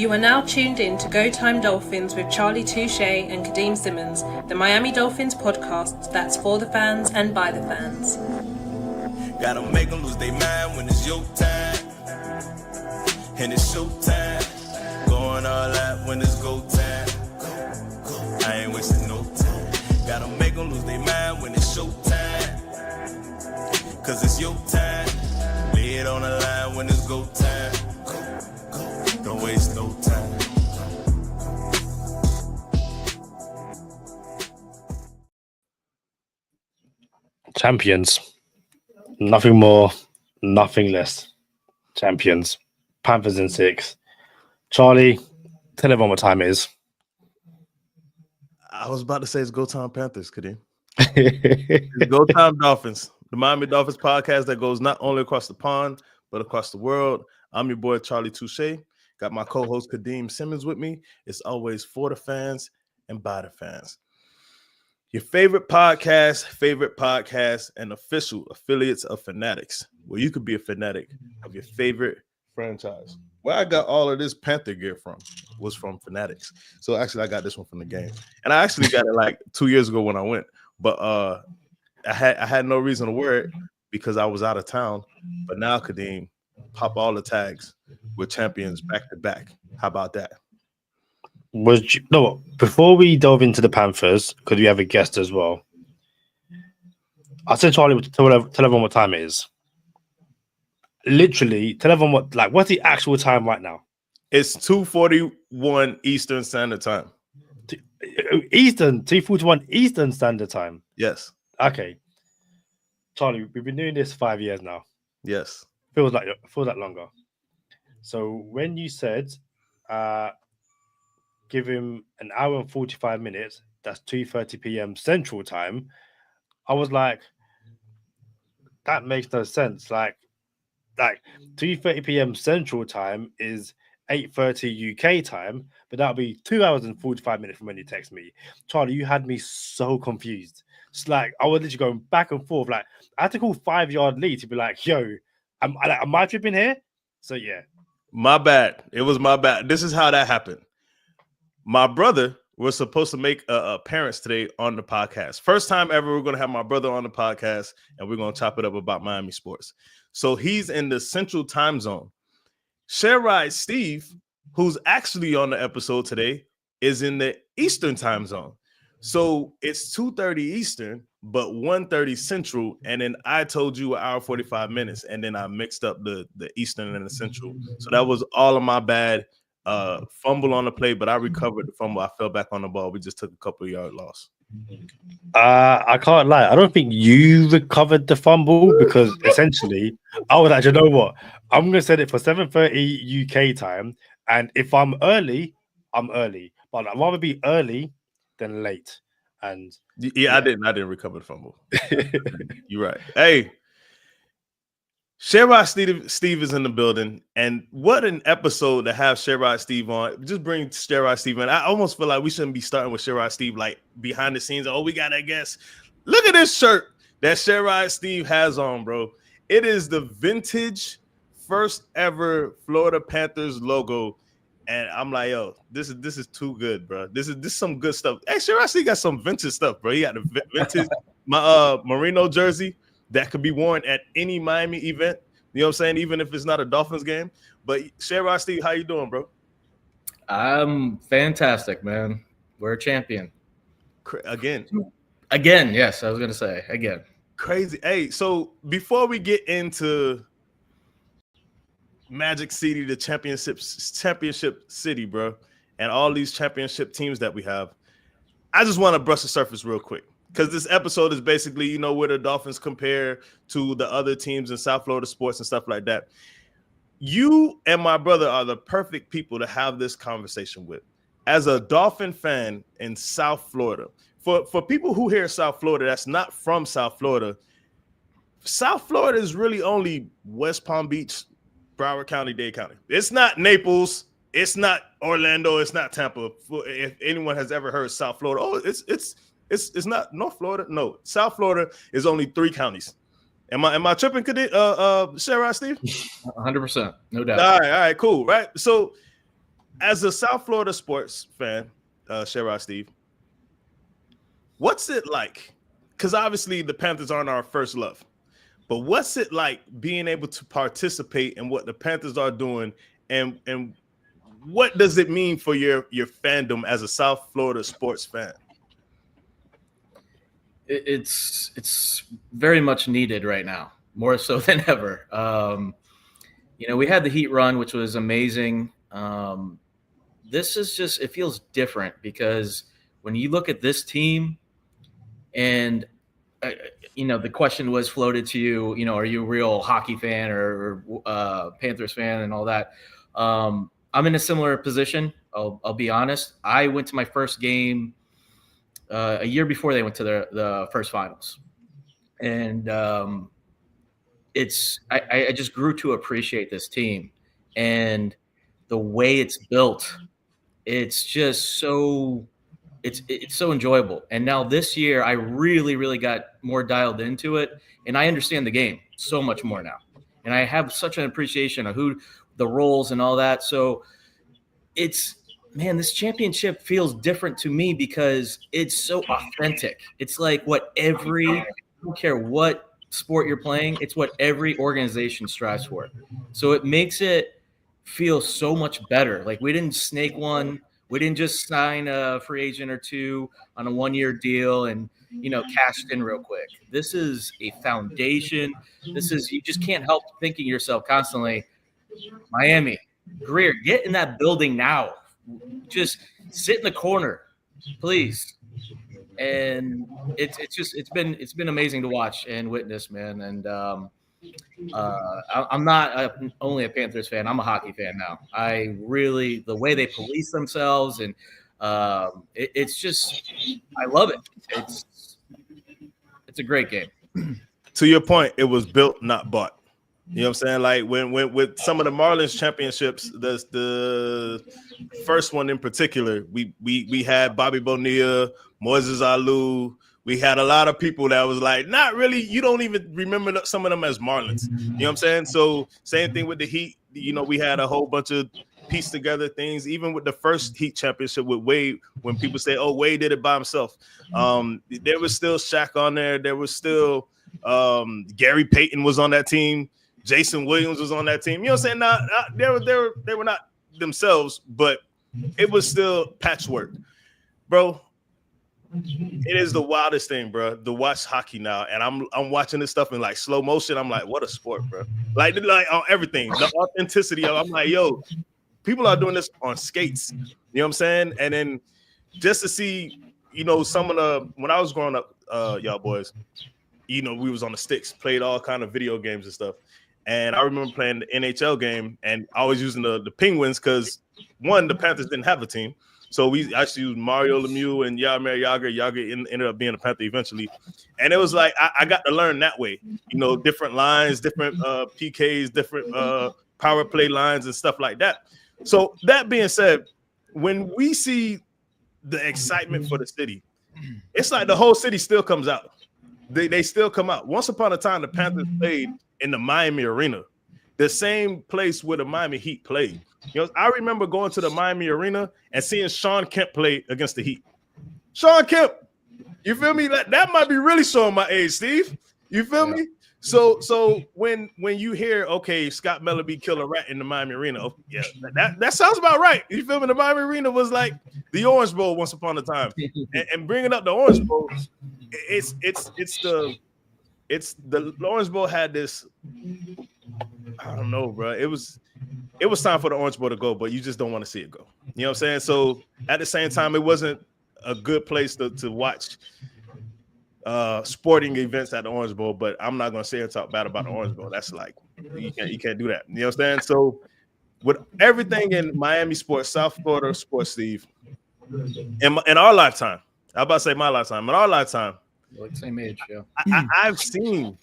You are now tuned in to Go Time Dolphins with Charlie Touche and Kadeem Simmons, the Miami Dolphins podcast that's for the fans and by the fans. Gotta make them lose their mind when it's your time. And it's show time. Going all out when it's go time. I ain't wasting no time. Gotta make them lose their mind when it's show time. Cause it's your time. Lay it on the line when it's go time. Don't waste no time. Champions. Nothing more, nothing less. Champions. Panthers in 6. Charlie, tell everyone what time it is. I was about to say it's Go Time Panthers, Kadeem. It's Go Time Dolphins, the Miami Dolphins podcast that goes not only across the pond, but across the world. I'm your boy, Charlie Touche. Got my co-host, Kadeem Simmons, with me. It's always for the fans and by the fans. Your favorite podcast, and official affiliates of Fanatics, where you could be a fanatic of your favorite franchise. Where I got all of this Panther gear from was from Fanatics. So actually, I got this one from the game, and I actually got it like 2 years ago when I went. But I had no reason to wear it because I was out of town. But now, Kadeem, pop all the tags with champions back to back. How about that? Before we delve into the Panthers, because we have a guest as well, I said, Charlie, tell everyone what time it is. Literally, tell everyone what's the actual time right now? It's 2:41 Eastern Standard Time. Eastern, 2:41 Eastern Standard Time. Yes. Okay. Charlie, we've been doing this 5 years now. Yes. Feels like longer. So when you said give him an hour and 45 minutes, that's 2:30 p.m. Central Time, I was like, that makes no sense. Like 2:30 p.m. Central Time is 8:30 UK time, but that'll be 2 hours and 45 minutes from when you text me. Charlie, you had me so confused. It's like I was literally going back and forth. Like I had to call 5 Yard Lee to be like, yo, am I tripping here? So yeah. My bad. It was my bad. This is how that happened. My brother was supposed to make an appearance today on the podcast. First time ever we're going to have my brother on the podcast, and we're going to chop it up about Miami sports. So he's in the Central Time Zone. Sherrod Steve, who's actually on the episode today, is in the Eastern Time Zone. So it's 2:30 Eastern, but 1:30 Central, and then I told you an hour 45 minutes, and then I mixed up the Eastern and the Central. So that was all of my bad. Fumble on the play, but I recovered the fumble. I fell back on the ball. We just took a couple of yard loss. I can't lie. I don't think you recovered the fumble because essentially I was like, you know what? I'm going to set it for 7:30 UK time, and if I'm early, I'm early. But I'd rather be early than late. And yeah. I didn't recover the fumble. You're right. Hey, Sherrod Steve is in the building, and what an episode to have Sherrod Steve on. Just bring Sherrod Steve in. I almost feel like we shouldn't be starting with Sherrod Steve like behind the scenes. Oh, we got to guess. Look at this shirt that Sherrod Steve has on, bro. It is the vintage first ever Florida Panthers logo, and I'm like, yo, this is too good, bro. This is some good stuff. Hey, Sherrod Steve got some vintage stuff, bro. He got the vintage my Merino jersey that could be worn at any Miami event. You know what I'm saying? Even if it's not a Dolphins game. But Sherrod Steve, how you doing, bro? I'm fantastic, man. We're a champion. Again, yes, I was going to say, again. Crazy. Hey, so before we get into Magic City, the championship city, bro, and all these championship teams that we have, I just want to brush the surface real quick. Because this episode is basically, where the Dolphins compare to the other teams in South Florida sports and stuff like that. You and my brother are the perfect people to have this conversation with. As a Dolphin fan in South Florida, for people who hear South Florida, that's not from South Florida. South Florida is really only West Palm Beach, Broward County, Dade County. It's not Naples. It's not Orlando. It's not Tampa. If anyone has ever heard South Florida, it's not North Florida. No, South Florida is only 3 counties. Am I tripping, Sherrod Steve? 100%, no doubt. All right, cool, right? So as a South Florida sports fan, Sherrod Steve, what's it like? Because obviously the Panthers aren't our first love, but what's it like being able to participate in what the Panthers are doing, and what does it mean for your fandom as a South Florida sports fan? It's very much needed right now, more so than ever. We had the Heat run, which was amazing. This is just, it feels different because when you look at this team and, the question was floated to you, are you a real hockey fan or Panthers fan and all that? I'm in a similar position. I'll be honest. I went to my first game a year before they went to the first finals. And I just grew to appreciate this team and the way it's built. It's just so it's so enjoyable. And now this year I really, really got more dialed into it, and I understand the game so much more now. And I have such an appreciation of who the roles and all that. So this championship feels different to me because it's so authentic. It's like I don't care what sport you're playing, it's what every organization strives for. So it makes it feel so much better. Like we didn't snake one. We didn't just sign a free agent or two on a 1-year deal and, cashed in real quick. This is a foundation. You just can't help thinking yourself constantly, Miami, Greer, get in that building now. Just sit in the corner, please. And it's been amazing to watch and witness, man. And I'm not only a Panthers fan. I'm a hockey fan now. The way they police themselves and it's just, I love it. It's a great game. To your point, it was built, not bought. You know what I'm saying? Like when with some of the Marlins championships, the first one in particular, we had Bobby Bonilla, Moises Alou. We had a lot of people that was like, not really, you don't even remember some of them as Marlins. You know what I'm saying? So same thing with the Heat. We had a whole bunch of pieced together things, even with the first Heat championship with Wade, when people say, oh, Wade did it by himself. There was still Shaq on there. There was still Gary Payton was on that team. Jason Williams was on that team. You know what I'm saying? They were not themselves, but it was still patchwork. Bro, it is the wildest thing, bro, to watch hockey now. And I'm watching this stuff in like slow motion. I'm like, what a sport, bro. Like on everything. The authenticity of I'm like, yo, people are doing this on skates. You know what I'm saying? And then just to see, some of the when I was growing up, y'all boys, we was on the sticks, played all kind of video games and stuff. And I remember playing the NHL game and always using the Penguins because, one, the Panthers didn't have a team. So we actually used Mario Lemieux and Jaromir Jagr. Jagr ended up being a Panther eventually. And it was like I got to learn that way. Different lines, different PKs, different power play lines and stuff like that. So that being said, when we see the excitement for the city, it's like the whole city still comes out. They still come out. Once upon a time, the Panthers played in the Miami Arena, the same place where the Miami Heat played. I remember going to the Miami Arena and seeing Sean Kemp play against the Heat. Sean Kemp, you feel me? That might be really showing my age, Steve. You feel me? So when you hear, okay, Scott Melleby kill a rat in the Miami Arena, yeah, that sounds about right. You feel me? The Miami Arena was like the Orange Bowl once upon a time, and bringing up the Orange Bowl, the Orange Bowl had this. I don't know, bro. It was time for the Orange Bowl to go, but you just don't want to see it go. You know what I'm saying? So at the same time, it wasn't a good place to watch sporting events at the Orange Bowl, but I'm not going to say and talk bad about the Orange Bowl. That's like, you can't do that. You know what I'm saying? So with everything in Miami sports, South Florida sports, Steve, in our lifetime, I'm about to say my lifetime, in our lifetime, like same age, yeah. I've seen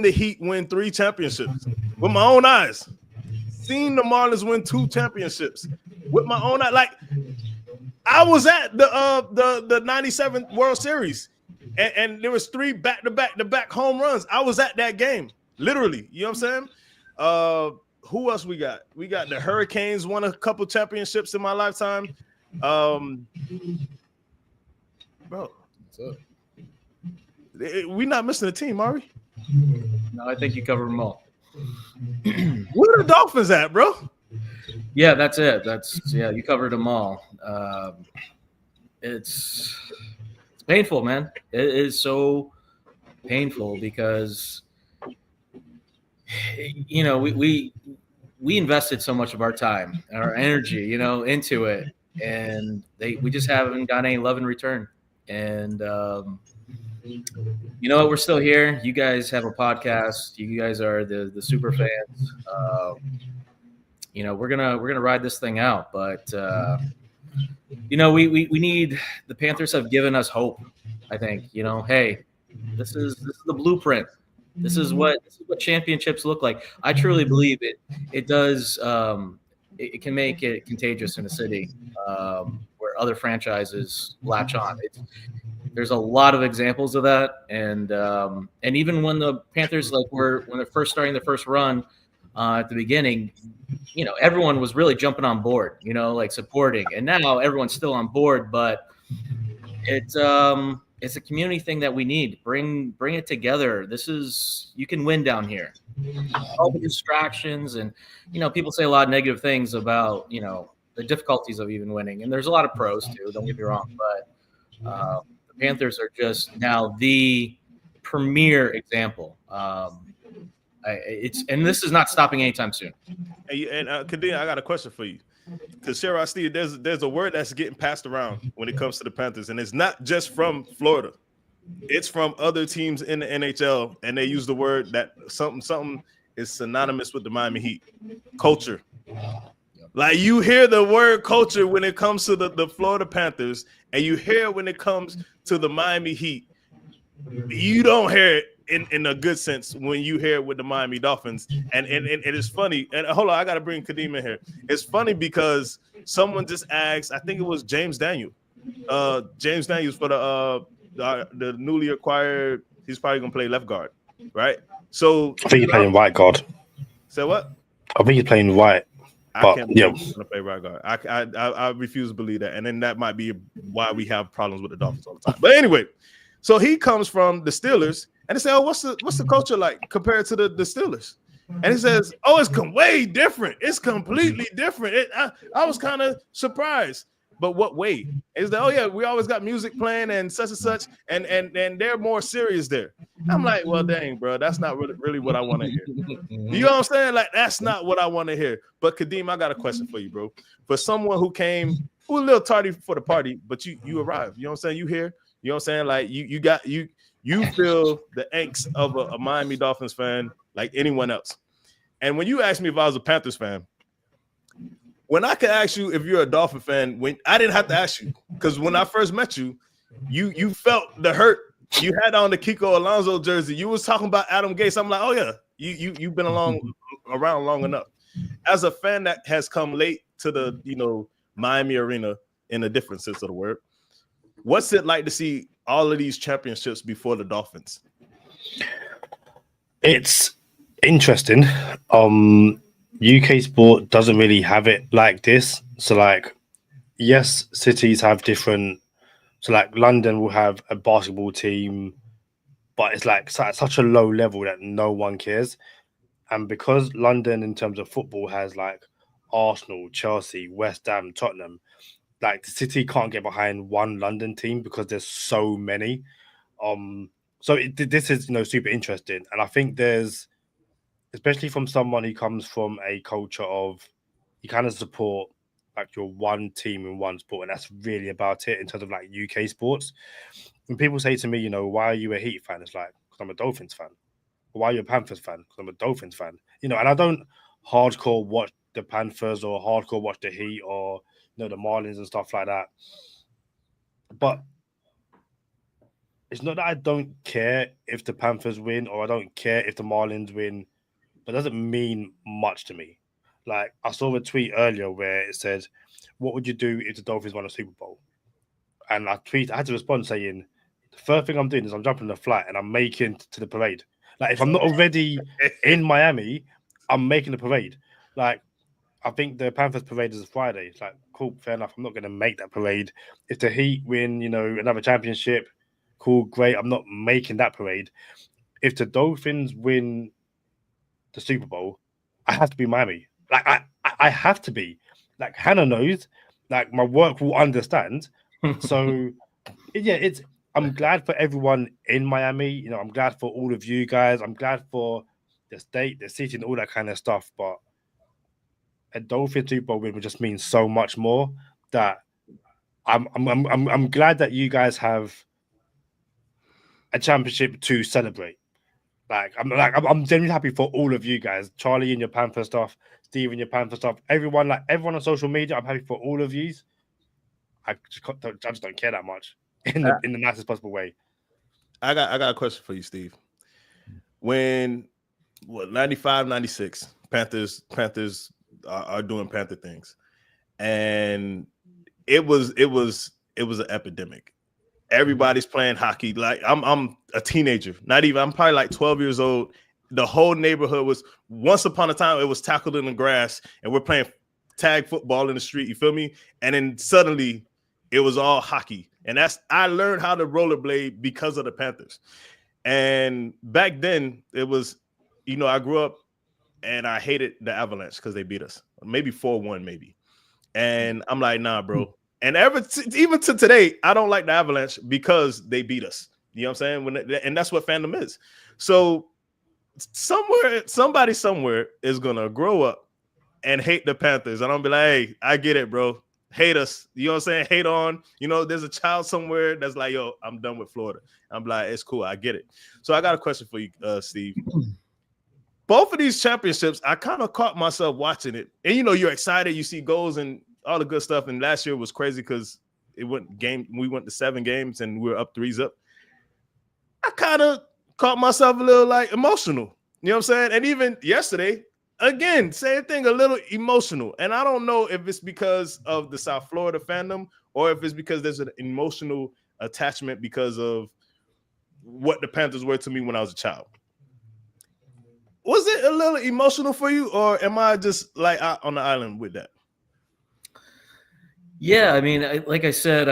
the Heat win 3 championships with my own eyes. Seen the Marlins win 2 championships with my own eyes. Like I was at the 97 World Series, and there was 3 back-to-back home runs. I was at that game, literally. You know what I'm saying? who else we got? We got the Hurricanes won a couple championships in my lifetime. Bro, we not missing a team, are we? No, I think you covered them all. Where the Dolphins at, bro? Yeah, that's it. You covered them all. It's painful, man. It is so painful because we invested so much of our time and our energy, into it, and we just haven't got any love in return. And you know what? We're still here. You guys have a podcast. You guys are the super fans. We're gonna ride this thing out, but we need. The Panthers have given us hope. I think hey, this is the blueprint. This is what championships look like. I truly believe it. It does. It can make it contagious in a city where other franchises latch on. There's a lot of examples of that, and even when the Panthers when they're first starting the first run at the beginning, everyone was really jumping on board, supporting, and now everyone's still on board, but it's a community thing that we need. Bring it together. You can win down here. All the distractions and people say a lot of negative things about the difficulties of even winning, and there's a lot of pros too. Don't get me wrong, but the Panthers are just now the premier example. And this is not stopping anytime soon. And Kadeem, I got a question for you. Because Sherrod Steve, there's a word that's getting passed around when it comes to the Panthers, and it's not just from Florida. It's from other teams in the NHL, and they use the word that something is synonymous with the Miami Heat. Culture. Like, you hear the word culture when it comes to the Florida Panthers, and you hear it when it comes to the Miami Heat. You don't hear it in a good sense when you hear it with the Miami Dolphins. And it is funny. And hold on, I got to bring Kadeem in here. It's funny because someone just asked, I think it was James Daniels for the newly acquired, he's probably going to play left guard, right? So I think he's playing right guard. Say what? I think he's playing right. I can't believe he's going to play right guard. I refuse to believe that. And then that might be why we have problems with the Dolphins all the time. But anyway, so he comes from the Steelers, and they say, "Oh, what's the culture like compared to the Steelers?" And he says, "Oh, it's way different. It's completely different." I was kind of surprised, but what way? Is that? Oh yeah, we always got music playing and such, and they're more serious there. I'm like, well, dang, bro, that's not really what I want to hear. You know what I'm saying? Like, that's not what I want to hear. But Kadeem, I got a question for you, bro. For someone who was a little tardy for the party, but you arrived. You know what I'm saying? You here? You know what I'm saying? Like, you feel the angst of a Miami Dolphins fan like anyone else. And when you asked me if I was a Panthers fan, when I could ask you if you're a Dolphin fan, when I didn't have to ask you, because when I first met you, you felt the hurt. You had on the Kiko Alonso jersey. You was talking about Adam Gase. I'm like, oh yeah, you've been around long enough. As a fan that has come late to the Miami arena in a different sense of the word, what's it like to see all of these championships before the Dolphins? It's interesting. UK sport doesn't really have it like this. So, like, yes, cities have different. So, like, London will have a basketball team, but it's like at such a low level that no one cares. And because London, in terms of football, has like Arsenal, Chelsea, West Ham, Tottenham, like, the city can't get behind one London team because there's so many. So this is super interesting, and I think there's, especially from someone who comes from a culture of, you kind of support like your one team in one sport, and that's really about it in terms of like UK sports. When people say to me, why are you a Heat fan? It's like, because I'm a Dolphins fan. Why are you a Panthers fan? Because I'm a Dolphins fan. And I don't hardcore watch the Panthers or hardcore watch the Heat or the Marlins and stuff like that. But it's not that I don't care if the Panthers win or I don't care if the Marlins win, but it doesn't mean much to me. Like, I saw a tweet earlier where it said, what would you do if the Dolphins won a Super Bowl? And I had to respond saying, the first thing I'm doing is I'm jumping the flight and I'm making to the parade. Like, if I'm not already in Miami, I'm making the parade. Like, I think the Panthers parade is a Friday. It's like, cool, fair enough. I'm not going to make that parade. If the Heat win, another championship, cool, great. I'm not making that parade. If the Dolphins win the Super Bowl, I have to be Miami. Like, I have to be. Like, Hannah knows. Like, my work will understand. So, yeah, I'm glad for everyone in Miami. I'm glad for all of you guys. I'm glad for the state, the city, and all that kind of stuff. But a Dolphin Super Bowl win would just mean so much more. That I'm glad that you guys have a championship to celebrate. I'm genuinely happy for all of you guys. Charlie and your Panther stuff, Steve and your Panther stuff, everyone everyone on social media. I'm happy for all of you. I just don't care that much in the nicest possible way. I got a question for you, Steve. When 95, 96, Panthers are doing Panther things, and it was an epidemic. Everybody's playing hockey. Like I'm a teenager, not even. I'm probably like 12 years old. The whole neighborhood was once upon a time it was tackled in the grass, and we're playing tag football in the street. You feel me? And then suddenly it was all hockey, and I learned how to rollerblade because of the Panthers. And back then it was, I grew up and I hated the Avalanche because they beat us, maybe 4-1, maybe. And I'm like, nah, bro. And even to today, I don't like the Avalanche because they beat us. You know what I'm saying? And that's what fandom is. So somebody somewhere is gonna grow up and hate the Panthers. And I'm be like, hey, I get it, bro. Hate us. You know what I'm saying? Hate on. There's a child somewhere that's like, yo, I'm done with Florida. I'm like, it's cool. I get it. So I got a question for you, Steve. Both of these championships, I kind of caught myself watching it. And, you're excited. You see goals and all the good stuff. And last year was crazy because we went to 7 games and we were up 3-0. I kind of caught myself a little emotional. You know what I'm saying? And even yesterday, again, same thing, a little emotional. And I don't know if it's because of the South Florida fandom or if it's because there's an emotional attachment because of what the Panthers were to me when I was a child. Was it a little emotional for you, or am I just out on the island with that? Yeah, I mean, like I said,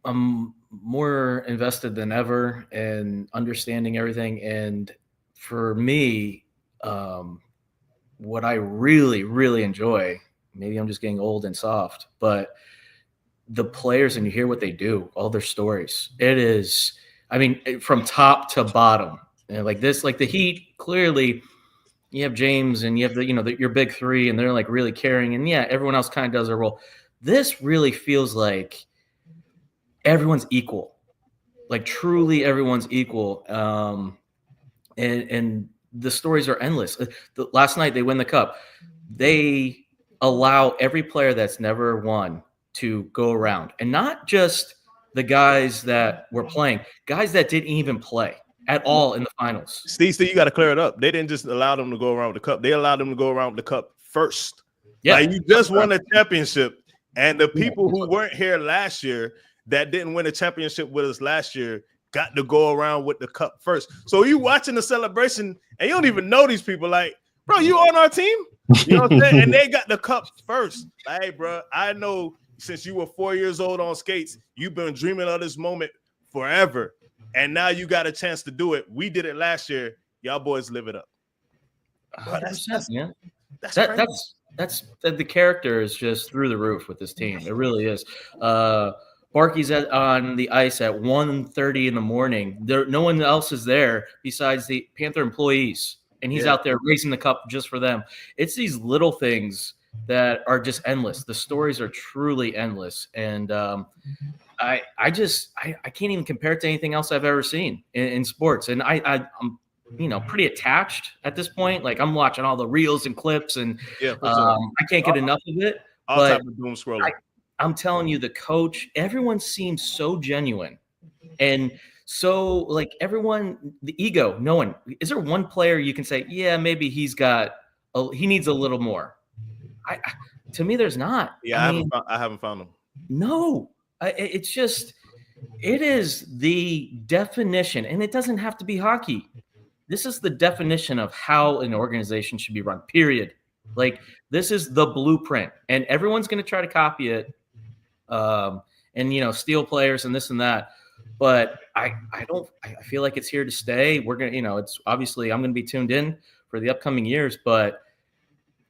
I'm more invested than ever in understanding everything. And for me, what I really, really enjoy, maybe I'm just getting old and soft, but the players, and you hear what they do, all their stories. It is, I mean, from top to bottom. And like the Heat, clearly – you have James and you have your big three, and they're really caring. And yeah, everyone else kind of does their role. This really feels like everyone's equal, like truly everyone's equal. And the stories are endless. Last night they win the cup. They allow every player that's never won to go around, and not just the guys that were playing, guys that didn't even play at all in the finals. Steve, you got to clear it up. They didn't just allow them to go around with the cup. They allowed them to go around with the cup first. Yeah, you just won a championship, and the people who weren't here last year that didn't win a championship with us last year got to go around with the cup first. So you watching the celebration, and you don't even know these people. Like, bro, you on our team? You know what I'm saying? And they got the cup first. Like, hey, bro, I know since you were 4 years old on skates, you've been dreaming of this moment forever. And now you got a chance to do it. We did it last year. Y'all boys live it up. Bro, that's the character is just through the roof with this team. It really is. Barkey's on the ice at 1:30 in the morning. No one else is there besides the Panther employees, and he's out there raising the cup just for them. It's these little things that are just endless. The stories are truly endless, and I can't even compare it to anything else I've ever seen in sports. And I'm pretty attached at this point. Like, I'm watching all the reels and clips, and I can't get enough of it. All type of doom scrolling. I'm telling you, the coach, everyone seems so genuine, and so everyone, the ego. No one is there one player you can say, yeah, maybe he needs a little more. To me, there's not. Yeah, I haven't found him. No. It's just, it is the definition, and it doesn't have to be hockey. This is the definition of how an organization should be run, period. Like, this is the blueprint, and everyone's going to try to copy it, and steal players and this and that. But I feel like it's here to stay. We're gonna, it's obviously I'm going to be tuned in for the upcoming years, but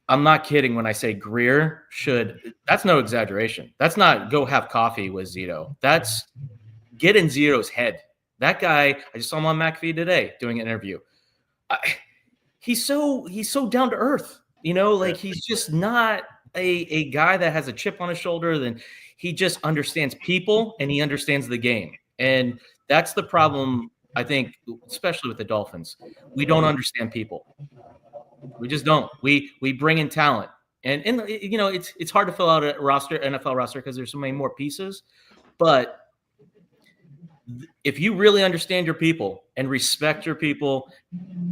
I'm not kidding when I say Greer should. That's no exaggeration. That's not go have coffee with Zito. That's get in Zito's head. That guy, I just saw him on McAfee today doing an interview. He's so down to earth. He's just not a guy that has a chip on his shoulder. Then he just understands people and he understands the game. And that's the problem, I think, especially with the Dolphins. We don't understand people. We just don't. We bring in talent. And it's hard to fill out a NFL roster because there's so many more pieces. But if you really understand your people and respect your people,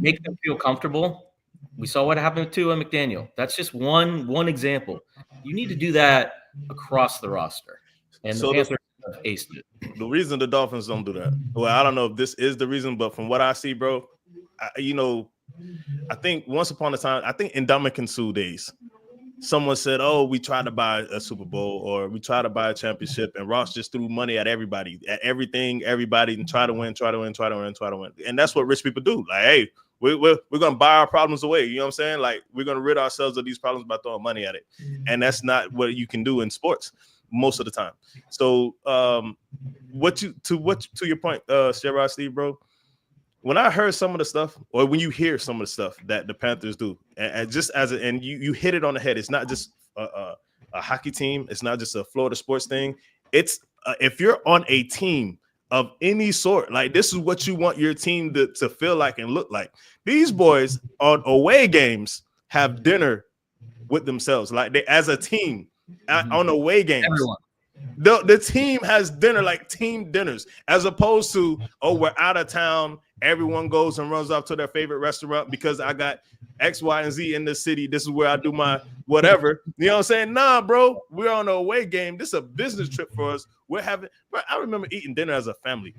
make them feel comfortable. We saw what happened to McDaniel. That's just one example. You need to do that across the roster. And So the Panthers have aced it. The reason the Dolphins don't do that, well, I don't know if this is the reason, but from what I see, bro, I think once upon a time, I think in Ndamukong Suh days, someone said, "Oh, we tried to buy a Super Bowl or we tried to buy a championship," and Ross just threw money at everybody, at everything, everybody, and try to win. And that's what rich people do. Like, hey, we're gonna buy our problems away. You know what I'm saying? Like, we're gonna rid ourselves of these problems by throwing money at it, and that's not what you can do in sports most of the time. So, to your point, Sherrod, Steve, bro. When I heard some of the stuff, or when you hear some of the stuff that the Panthers do, and just and you hit it on the head, it's not just a hockey team, it's not just a Florida sports thing. It's if you're on a team of any sort, like this is what you want your team to feel like and look like. These boys on away games have dinner with themselves, like they as a team on away games. Everyone. The team has dinner, like team dinners, as opposed to, oh, we're out of town. Everyone goes and runs off to their favorite restaurant because I got X, Y, and Z in the city. This is where I do my whatever. You know what I'm saying? Nah, bro, we're on an away game. This is a business trip for us. Bro, I remember eating dinner as a family.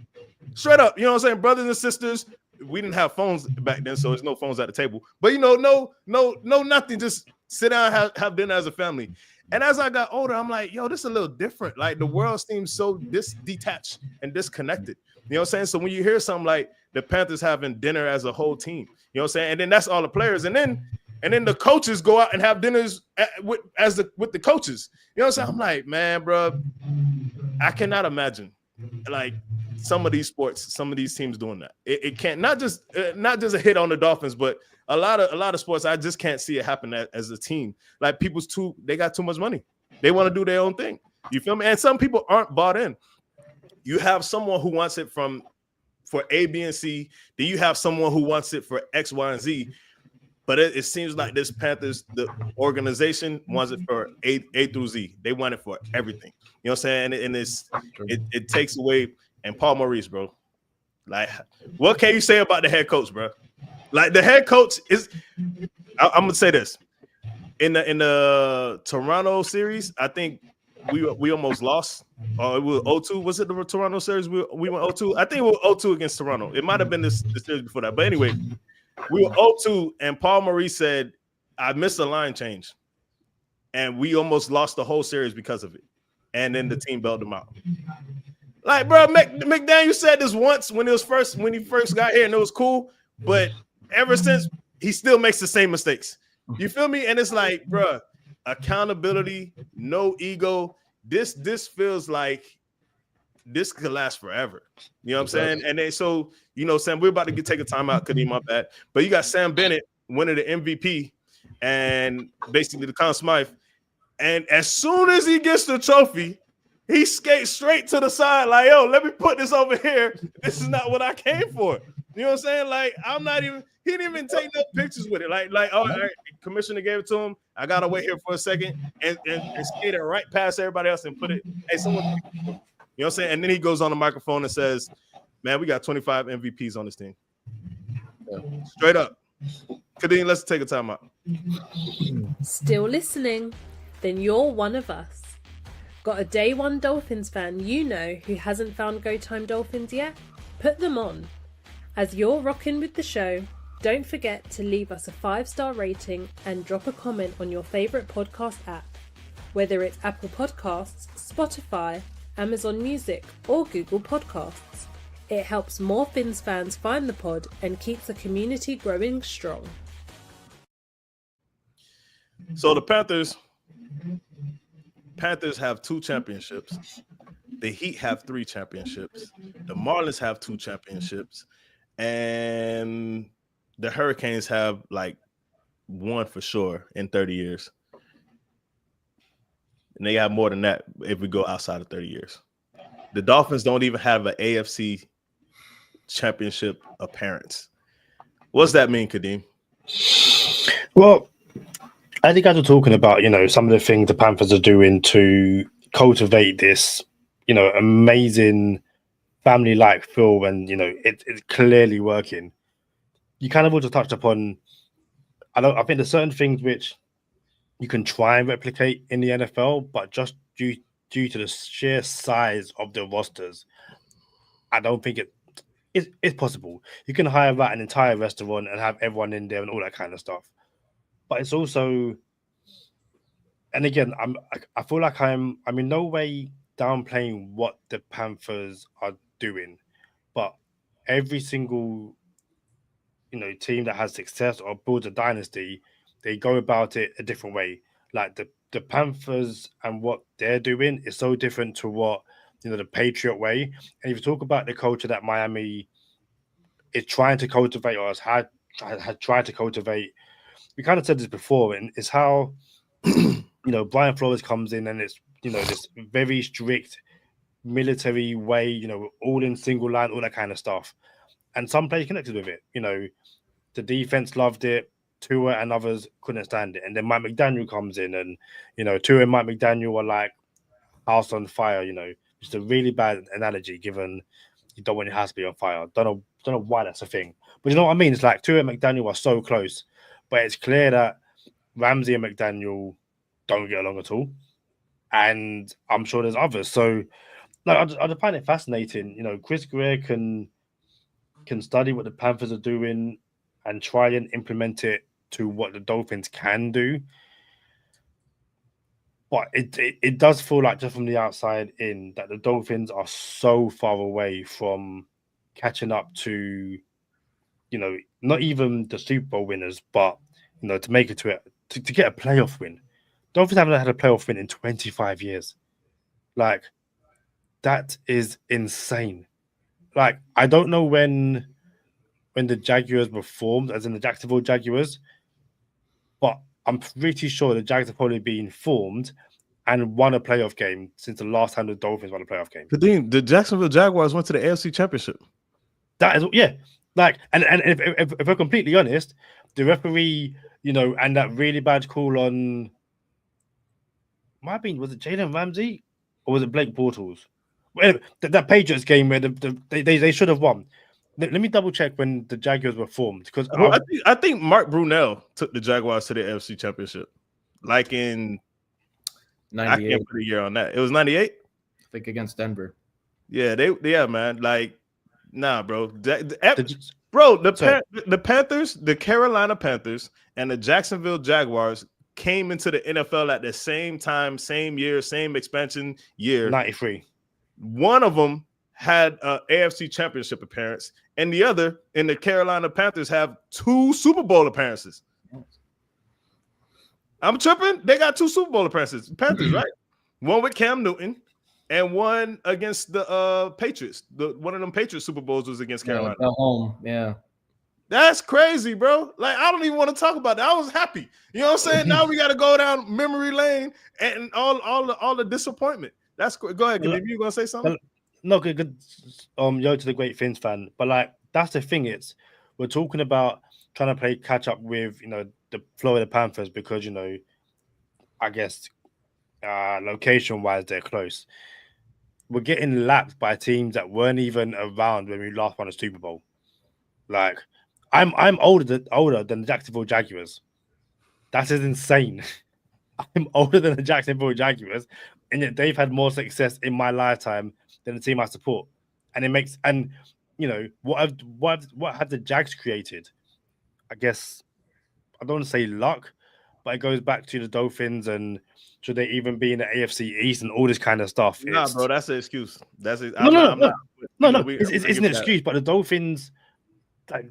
Straight up, you know what I'm saying? Brothers and sisters. We didn't have phones back then, so there's no phones at the table. But no, nothing. Just sit down, have dinner as a family. And as I got older, I'm like, yo, this is a little different. Like the world seems so detached and disconnected. You know what I'm saying? So when you hear something like the Panthers having dinner as a whole team, you know what I'm saying? And then that's all the players. And then the coaches go out and have dinners with the coaches. You know what I'm saying? I'm like, man, bro, I cannot imagine like some of these sports, some of these teams doing that. It can't not just a hit on the Dolphins, but a lot of sports, I just can't see it happen as a team. Like they got too much money. They want to do their own thing. You feel me? And some people aren't bought in. You have someone who wants it for A, B, and C. Then you have someone who wants it for X, Y, and Z. But it seems like this Panthers, the organization wants it for A through Z. They want it for everything. You know what I'm saying? And it takes away. And Paul Maurice, bro. Like, what can you say about the head coach, bro? Like the head coach is, I'm gonna say this in the Toronto series. I think we almost lost. It was 0-2. Was it the Toronto series? We went 0-2. I think it was 0-2 against Toronto. It might have been the series before that. But anyway, we were 0-2, and Paul Maurice said, "I missed a line change," and we almost lost the whole series because of it. And then the team bailed them out. Like, bro, McDaniel said this once when he first got here, and it was cool, but ever since, he still makes the same mistakes. You feel me? And it's like, bro, accountability, no ego. This feels like this could last forever. You know what I'm saying? And then so, Sam, we're about to take a timeout, Kadeem, my bad. But you got Sam Bennett winning the MVP and basically the Conn Smythe. And as soon as he gets the trophy, he skates straight to the side like, yo, let me put this over here. This is not what I came for. You know what I'm saying? Like, he didn't even take no pictures with it. Like, all right, commissioner gave it to him. I got to wait here for a second and skate it right past everybody else and put it. Hey, someone, you know what I'm saying? And then he goes on the microphone and says, man, we got 25 MVPs on this team. Straight up. Kadeem, let's take a time out. Still listening? Then you're one of us. Got a day one Dolphins fan who hasn't found Go Time Dolphins yet? Put them on. As you're rocking with the show, Don't forget to leave us a 5-star rating and drop a comment on your favourite podcast app, whether it's Apple Podcasts, Spotify, Amazon Music, or Google Podcasts. It helps more Fins fans find the pod and keeps the community growing strong. So the Panthers have 2 championships. The Heat have 3 championships. The Marlins have 2 championships. And the Hurricanes have like 1 for sure in 30 years. And they have more than that if we go outside of 30 years. The Dolphins don't even have an AFC championship appearance. What's that mean, Kadeem? Well, I think guys were talking about, some of the things the Panthers are doing to cultivate this, amazing family-like feel, and, it's clearly working. You kind of also touched upon, I think there's certain things which you can try and replicate in the NFL, but just due to the sheer size of the rosters, I don't think it's possible. You can hire out an entire restaurant and have everyone in there and all that kind of stuff. But it's also, and again, I feel like I'm in no way downplaying what the Panthers are doing, but every single team that has success or builds a dynasty, they go about it a different way. Like the Panthers and what they're doing is so different to what the Patriot way. And if you talk about the culture that Miami is trying to cultivate, or had tried to cultivate, we kind of said this before, and it's how Brian Flores comes in, and it's this very strict military way, all in single line, all that kind of stuff. And some players connected with it. The defense loved it. Tua and others couldn't stand it. And then Mike McDaniel comes in, and Tua and Mike McDaniel are like house on fire. It's a really bad analogy, given you don't want your house to be on fire. Don't know why that's a thing, but you know what I mean. It's like Tua and McDaniel are so close, but it's clear that Ramsey and McDaniel don't get along at all, and I'm sure there's others. So, I just find it fascinating. Chris Greer can study what the Panthers are doing and try and implement it to what the Dolphins can do. But it does feel like, just from the outside in, that the Dolphins are so far away from catching up to, not even the Super Bowl winners, but, to make it to it, to get a playoff win. Dolphins haven't had a playoff win in 25 years. Like, that is insane. Like, I don't know when the Jaguars were formed, as in the Jacksonville Jaguars, but I'm pretty sure the Jags have probably been formed and won a playoff game since the last time the Dolphins won a playoff game. Kadeem, the Jacksonville Jaguars went to the AFC Championship. That is, yeah. Like, and if we're completely honest, the referee, and that really bad call on, was it Jalen Ramsey or was it Blake Bortles? Well, anyway, that Patriots game where they should have won. Let me double check when the Jaguars were formed, because I think Mark Brunell took the Jaguars to the AFC Championship, like in 98. I can't put a year on that. It was 98. I think against Denver. Yeah, man. Like, nah, bro. The Panthers, the Carolina Panthers, and the Jacksonville Jaguars came into the NFL at the same time, same year, same expansion year. 93. One of them had an AFC Championship appearance, and the other, in the Carolina Panthers, have 2 Super Bowl appearances. I'm tripping. They got 2 Super Bowl appearances. Panthers, right? One with Cam Newton and one against the Patriots. One of them Patriots Super Bowls was against Carolina. At home, yeah. That's crazy, bro. Like, I don't even want to talk about that. I was happy. You know what I'm saying? Now we got to go down memory lane and all the disappointment. That's go ahead. If you gonna say something? No, good. Yo to the great Fins fan, but like, that's the thing. We're talking about trying to play catch up with the Florida Panthers, because I guess location wise they're close. We're getting lapped by teams that weren't even around when we last won a Super Bowl. Like, I'm older than the Jacksonville Jaguars. That is insane. I'm older than the Jacksonville Jaguars, and yet they've had more success in my lifetime than the team I support. And it makes, and what have the Jags created? I guess I don't want to say luck, but it goes back to the Dolphins and should they even be in the AFC East and all this kind of stuff. Nah, It's bro, that's an excuse. That's it. no, no, I'm no, not. no, You know, no. It's I'm gonna an give that. excuse, but the Dolphins, like,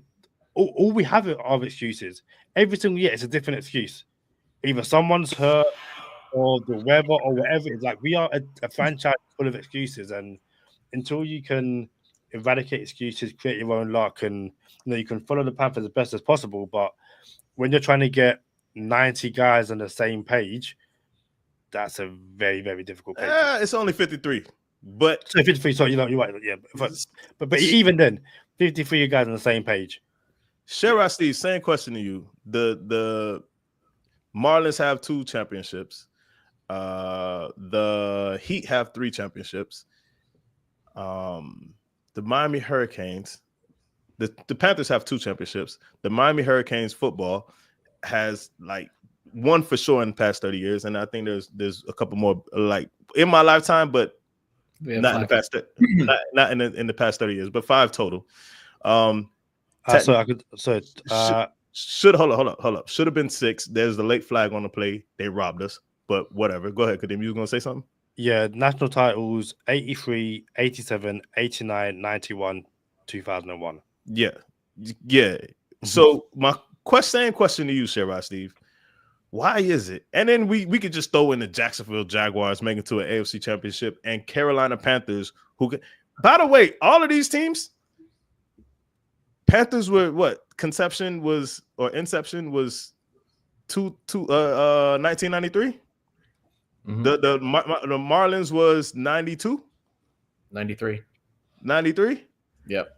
all we have are excuses. Every single year, it's a different excuse. Either someone's hurt or the weather or whatever. It's like we are a franchise full of excuses, and until you can eradicate excuses, create your own luck, and you can follow the Panthers as best as possible. But when you're trying to get 90 guys on the same page, that's a very, very difficult page. It's only 53, but So 53, so you're right, yeah. But even then, 53 guys on the same page. Sherrod Steve, same question to you. The Marlins have 2 championships. The Heat have 3 championships. The Miami Hurricanes, the Panthers have 2 championships. The Miami Hurricanes football has like 1 for sure in the past 30 years, and I think there's a couple more like in my lifetime, but not in the past not in the past 30 years, but 5 total. Should hold up. Should have been 6. There's the late flag on the play. They robbed us, but whatever. Go ahead, Kadeem. You was gonna say something? Yeah, national titles 83, 87, 89, 91, 2001. Yeah. So my same question to you, Sherrod Steve. Why is it? And then we could just throw in the Jacksonville Jaguars making to an AFC championship and Carolina Panthers, who can, by the way, all of these teams, Panthers were what? Inception was 1993. Mm-hmm. The Marlins was 92. 93. 93. Yep.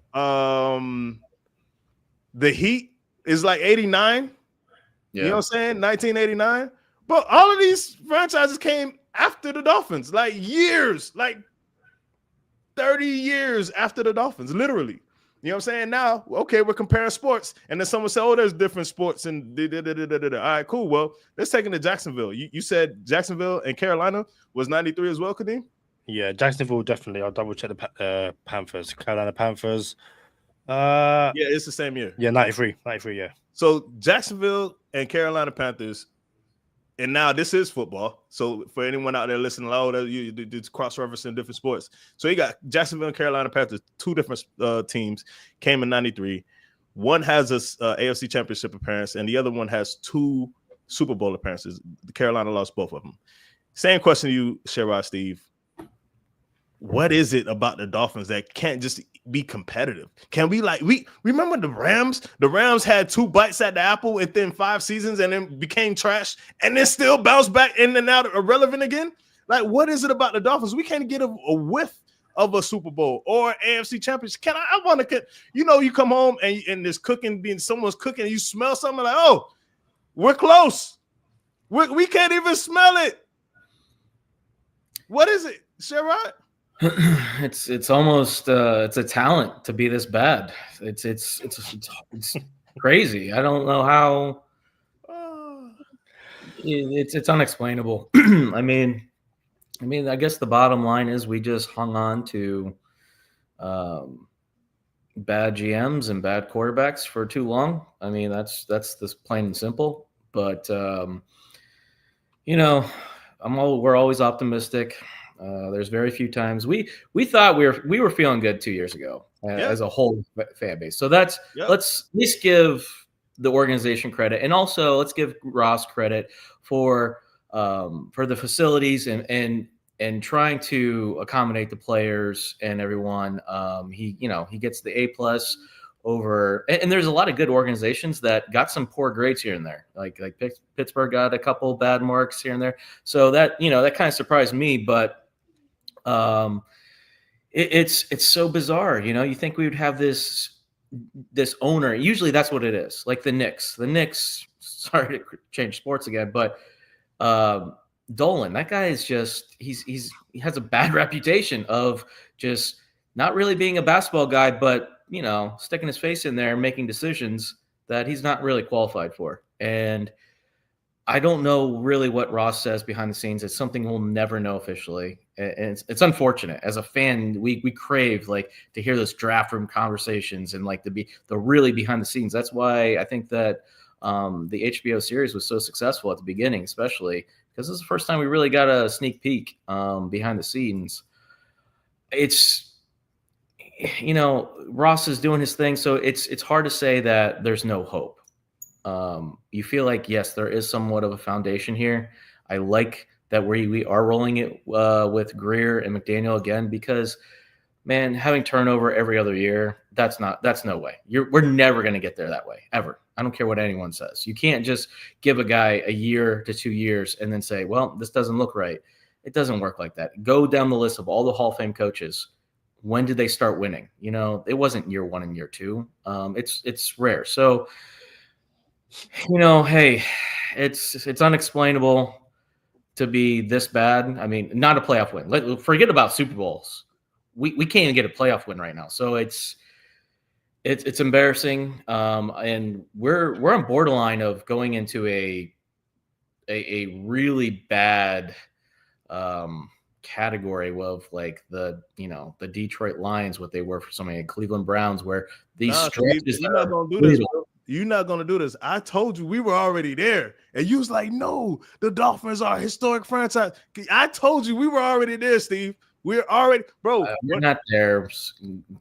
The Heat is like 89. Yeah. You know what I'm saying? 1989. But all of these franchises came after the Dolphins, like years, like 30 years after the Dolphins, literally. You know what I'm saying? Now, okay, we're comparing sports. And then someone said, oh, there's different sports. And all right, cool. Well, let's take it to Jacksonville. You said Jacksonville and Carolina was 93 as well, Kadeem? Yeah, Jacksonville, definitely. I'll double check the Panthers. Carolina Panthers. Yeah, it's the same year. Yeah, 93, yeah. So Jacksonville and Carolina Panthers, and now this is football. So for anyone out there listening, you cross-referencing different sports. So you got Jacksonville and Carolina Panthers, 2 different teams, came in 93. One has a AFC Championship appearance, and the other one has 2 Super Bowl appearances. Carolina lost both of them. Same question to you, Sherrod Steve. What is it about the Dolphins that can't just be competitive? Can we we remember the Rams? The Rams had 2 bites at the apple within 5 seasons and then became trash and then still bounced back in and out irrelevant again. Like, what is it about the Dolphins? We can't get a whiff of a Super Bowl or AFC Championship. I want to, you come home and there's someone's cooking and you smell something like, oh, we're close. We can't even smell it. What is it, Sherrod? It's almost it's a talent to be this bad. It's crazy. I don't know how. It's unexplainable. I mean, I guess the bottom line is we just hung on to bad GMs and bad quarterbacks for too long. I mean, that's this plain and simple. But we're always optimistic. There's very few times we thought we were feeling good 2 years ago as a whole fan base. So let's at least give the organization credit, and also let's give Ross credit for the facilities and trying to accommodate the players and everyone. He gets the A+ over, and there's a lot of good organizations that got some poor grades here and there. Like Pittsburgh got a couple bad marks here and there. So that kind of surprised me, but it's so bizarre. You think we would have this owner. Usually that's what it is. Like the Knicks, sorry to change sports again, but Dolan, that guy is just, he has a bad reputation of just not really being a basketball guy, but sticking his face in there and making decisions that he's not really qualified for. And I don't know really what Ross says behind the scenes. It's something we'll never know officially. And it's unfortunate. As a fan, we crave like to hear those draft room conversations and like to be the really behind the scenes. That's why I think that the HBO series was so successful at the beginning, especially because this is the first time we really got a sneak peek behind the scenes. It's, Ross is doing his thing, so it's hard to say that there's no hope. You feel like, yes, there is somewhat of a foundation here. I like that we are rolling it with Greer and McDaniel again, because, man, having turnover every other year, that's no way. We're never going to get there that way, ever. I don't care what anyone says. You can't just give a guy a year to 2 years and then say, well, this doesn't look right. It doesn't work like that. Go down the list of all the Hall of Fame coaches. When did they start winning? It wasn't year 1 and year 2. It's rare. So, hey, it's unexplainable to be this bad. I mean, not a playoff win. Forget about Super Bowls. We can't even get a playoff win right now. So it's embarrassing. And we're on borderline of going into a really bad category of like the Detroit Lions, what they were for so many Cleveland Browns, where these stretches. You're not gonna do this, bro. You're not gonna do this. I told you we were already there, and you was like, "No, the Dolphins are a historic franchise." I told you we were already there, Steve. We're already, bro. We're not there.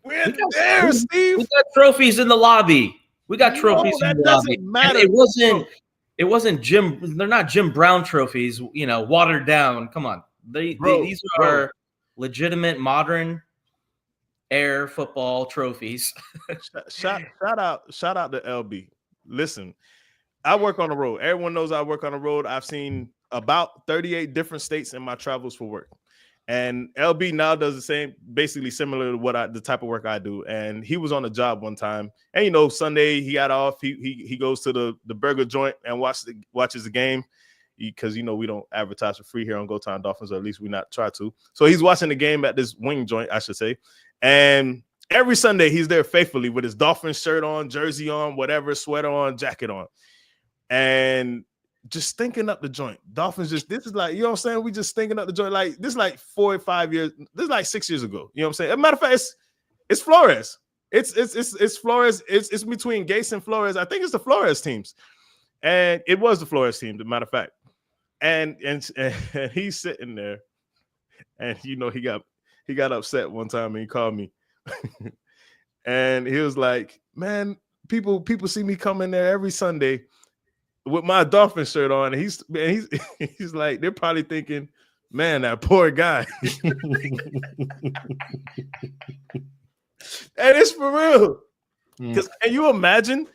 We're there, Steve. We got trophies in the lobby. We got trophies in the lobby. Matter. It wasn't Jim. They're not Jim Brown trophies. Watered down. Come on. These are legitimate modern air football trophies. shout out to LB. Listen, I work on the road. Everyone knows I work on the road. I've seen about 38 different states in my travels for work. And LB now does the same, basically similar to the type of work I do. And he was on a job one time, and Sunday he got off. He goes to the burger joint and watches the game, because we don't advertise for free here on Go Time Dolphins, or at least we not try to. So he's watching the game at this wing joint, I should say. And every Sunday he's there faithfully with his Dolphins shirt on, jersey on, whatever, sweater on, jacket on, and just thinking up the joint. Dolphins this is like, you know what I'm saying? We just thinking up the joint. Like, this is like 4 or 5 years. This is like 6 years ago. You know what I'm saying? As a matter of fact, it's Flores. It's Flores. It's between Gase and Flores. I think it's the Flores teams. And it was the Flores team, as a matter of fact. And he's sitting there, and he got upset one time, and he called me. And he was like, man, people see me come in there every Sunday with my Dolphin shirt on, and he's like, they're probably thinking, man, that poor guy. And it's for real. Because can you imagine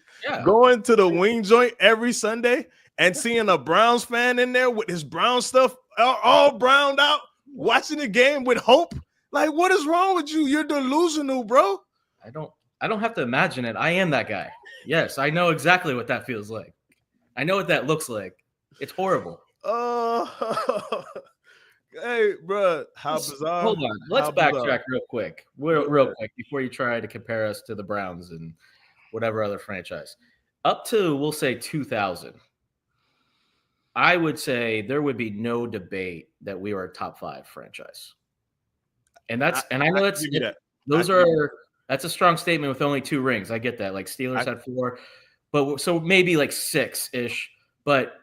going to the wing joint every Sunday and seeing a Browns fan in there with his Brown stuff all browned out, watching the game with hope? Like, what is wrong with you? You're delusional, bro. I don't have to imagine it. I am that guy. Yes, I know exactly what that feels like. I know what that looks like. It's horrible. Oh, hey, bro, how bizarre. Hold on. Let's backtrack real quick quick before you try to compare us to the Browns and whatever other franchise. Up to, we'll say, 2000, I would say there would be no debate that we were a top 5 franchise. And I know that's a strong statement with only 2 rings. I get that. Like, Steelers had 4. But so maybe like 6-ish, but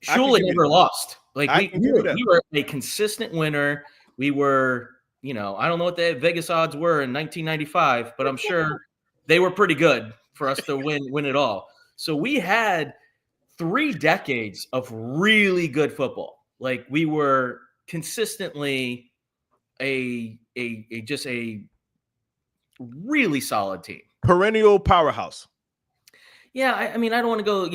Shula never lost. Like, we were a consistent winner. We were, I don't know what the Vegas odds were in 1995, but I'm sure they were pretty good for us to win it all. So we had 3 decades of really good football. Like, we were consistently a really solid team. Perennial powerhouse. Yeah, I mean, I don't want to go,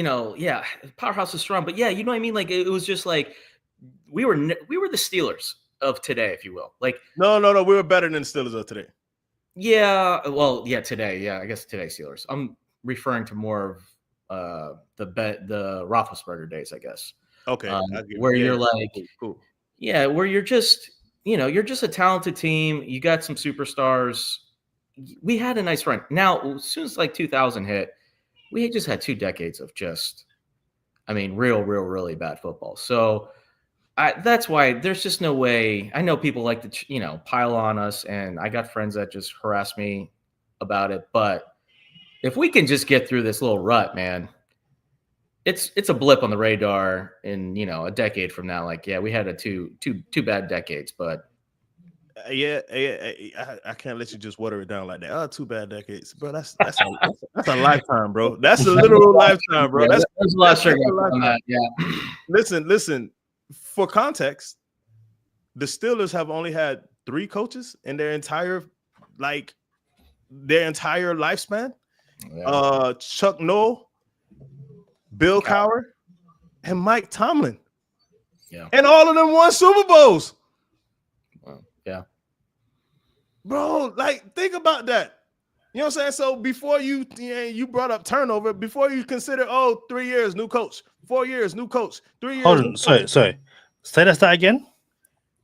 powerhouse is strong, but yeah, you know what I mean? Like, it was just like we were the Steelers of today, if you will. Like, no, we were better than the Steelers of today. Yeah, well, yeah, today, yeah, I guess today Steelers. I'm referring to more of the Roethlisberger days, I guess. Okay, where you're like, cool. Yeah, where you're just, you're just a talented team. You got some superstars. We had a nice run. Now, as soon as like 2000 hit, we just had 2 decades of just, I mean, really bad football. So That's why there's just no way. I know people like to, pile on us, and I got friends that just harass me about it. But if we can just get through this little rut, man, it's a blip on the radar in, a decade from now. Like, yeah, we had a two bad decades, but I can't let you just water it down like that. Oh, 2 bad decades, bro. That's a lifetime, bro. That's a literal lifetime, bro. Yeah, there's a lot of sugar a on that. Yeah. Listen. For context, the Steelers have only had 3 coaches in their entire lifespan. Yeah. Chuck Noll, Bill Cowher, and Mike Tomlin. Yeah. And all of them won Super Bowls. Yeah. Bro, think about that. You know what I'm saying? So before you brought up turnover, before you consider 3 years, new coach, 4 years, new coach, 3 years. Hold on, sorry. Say that again.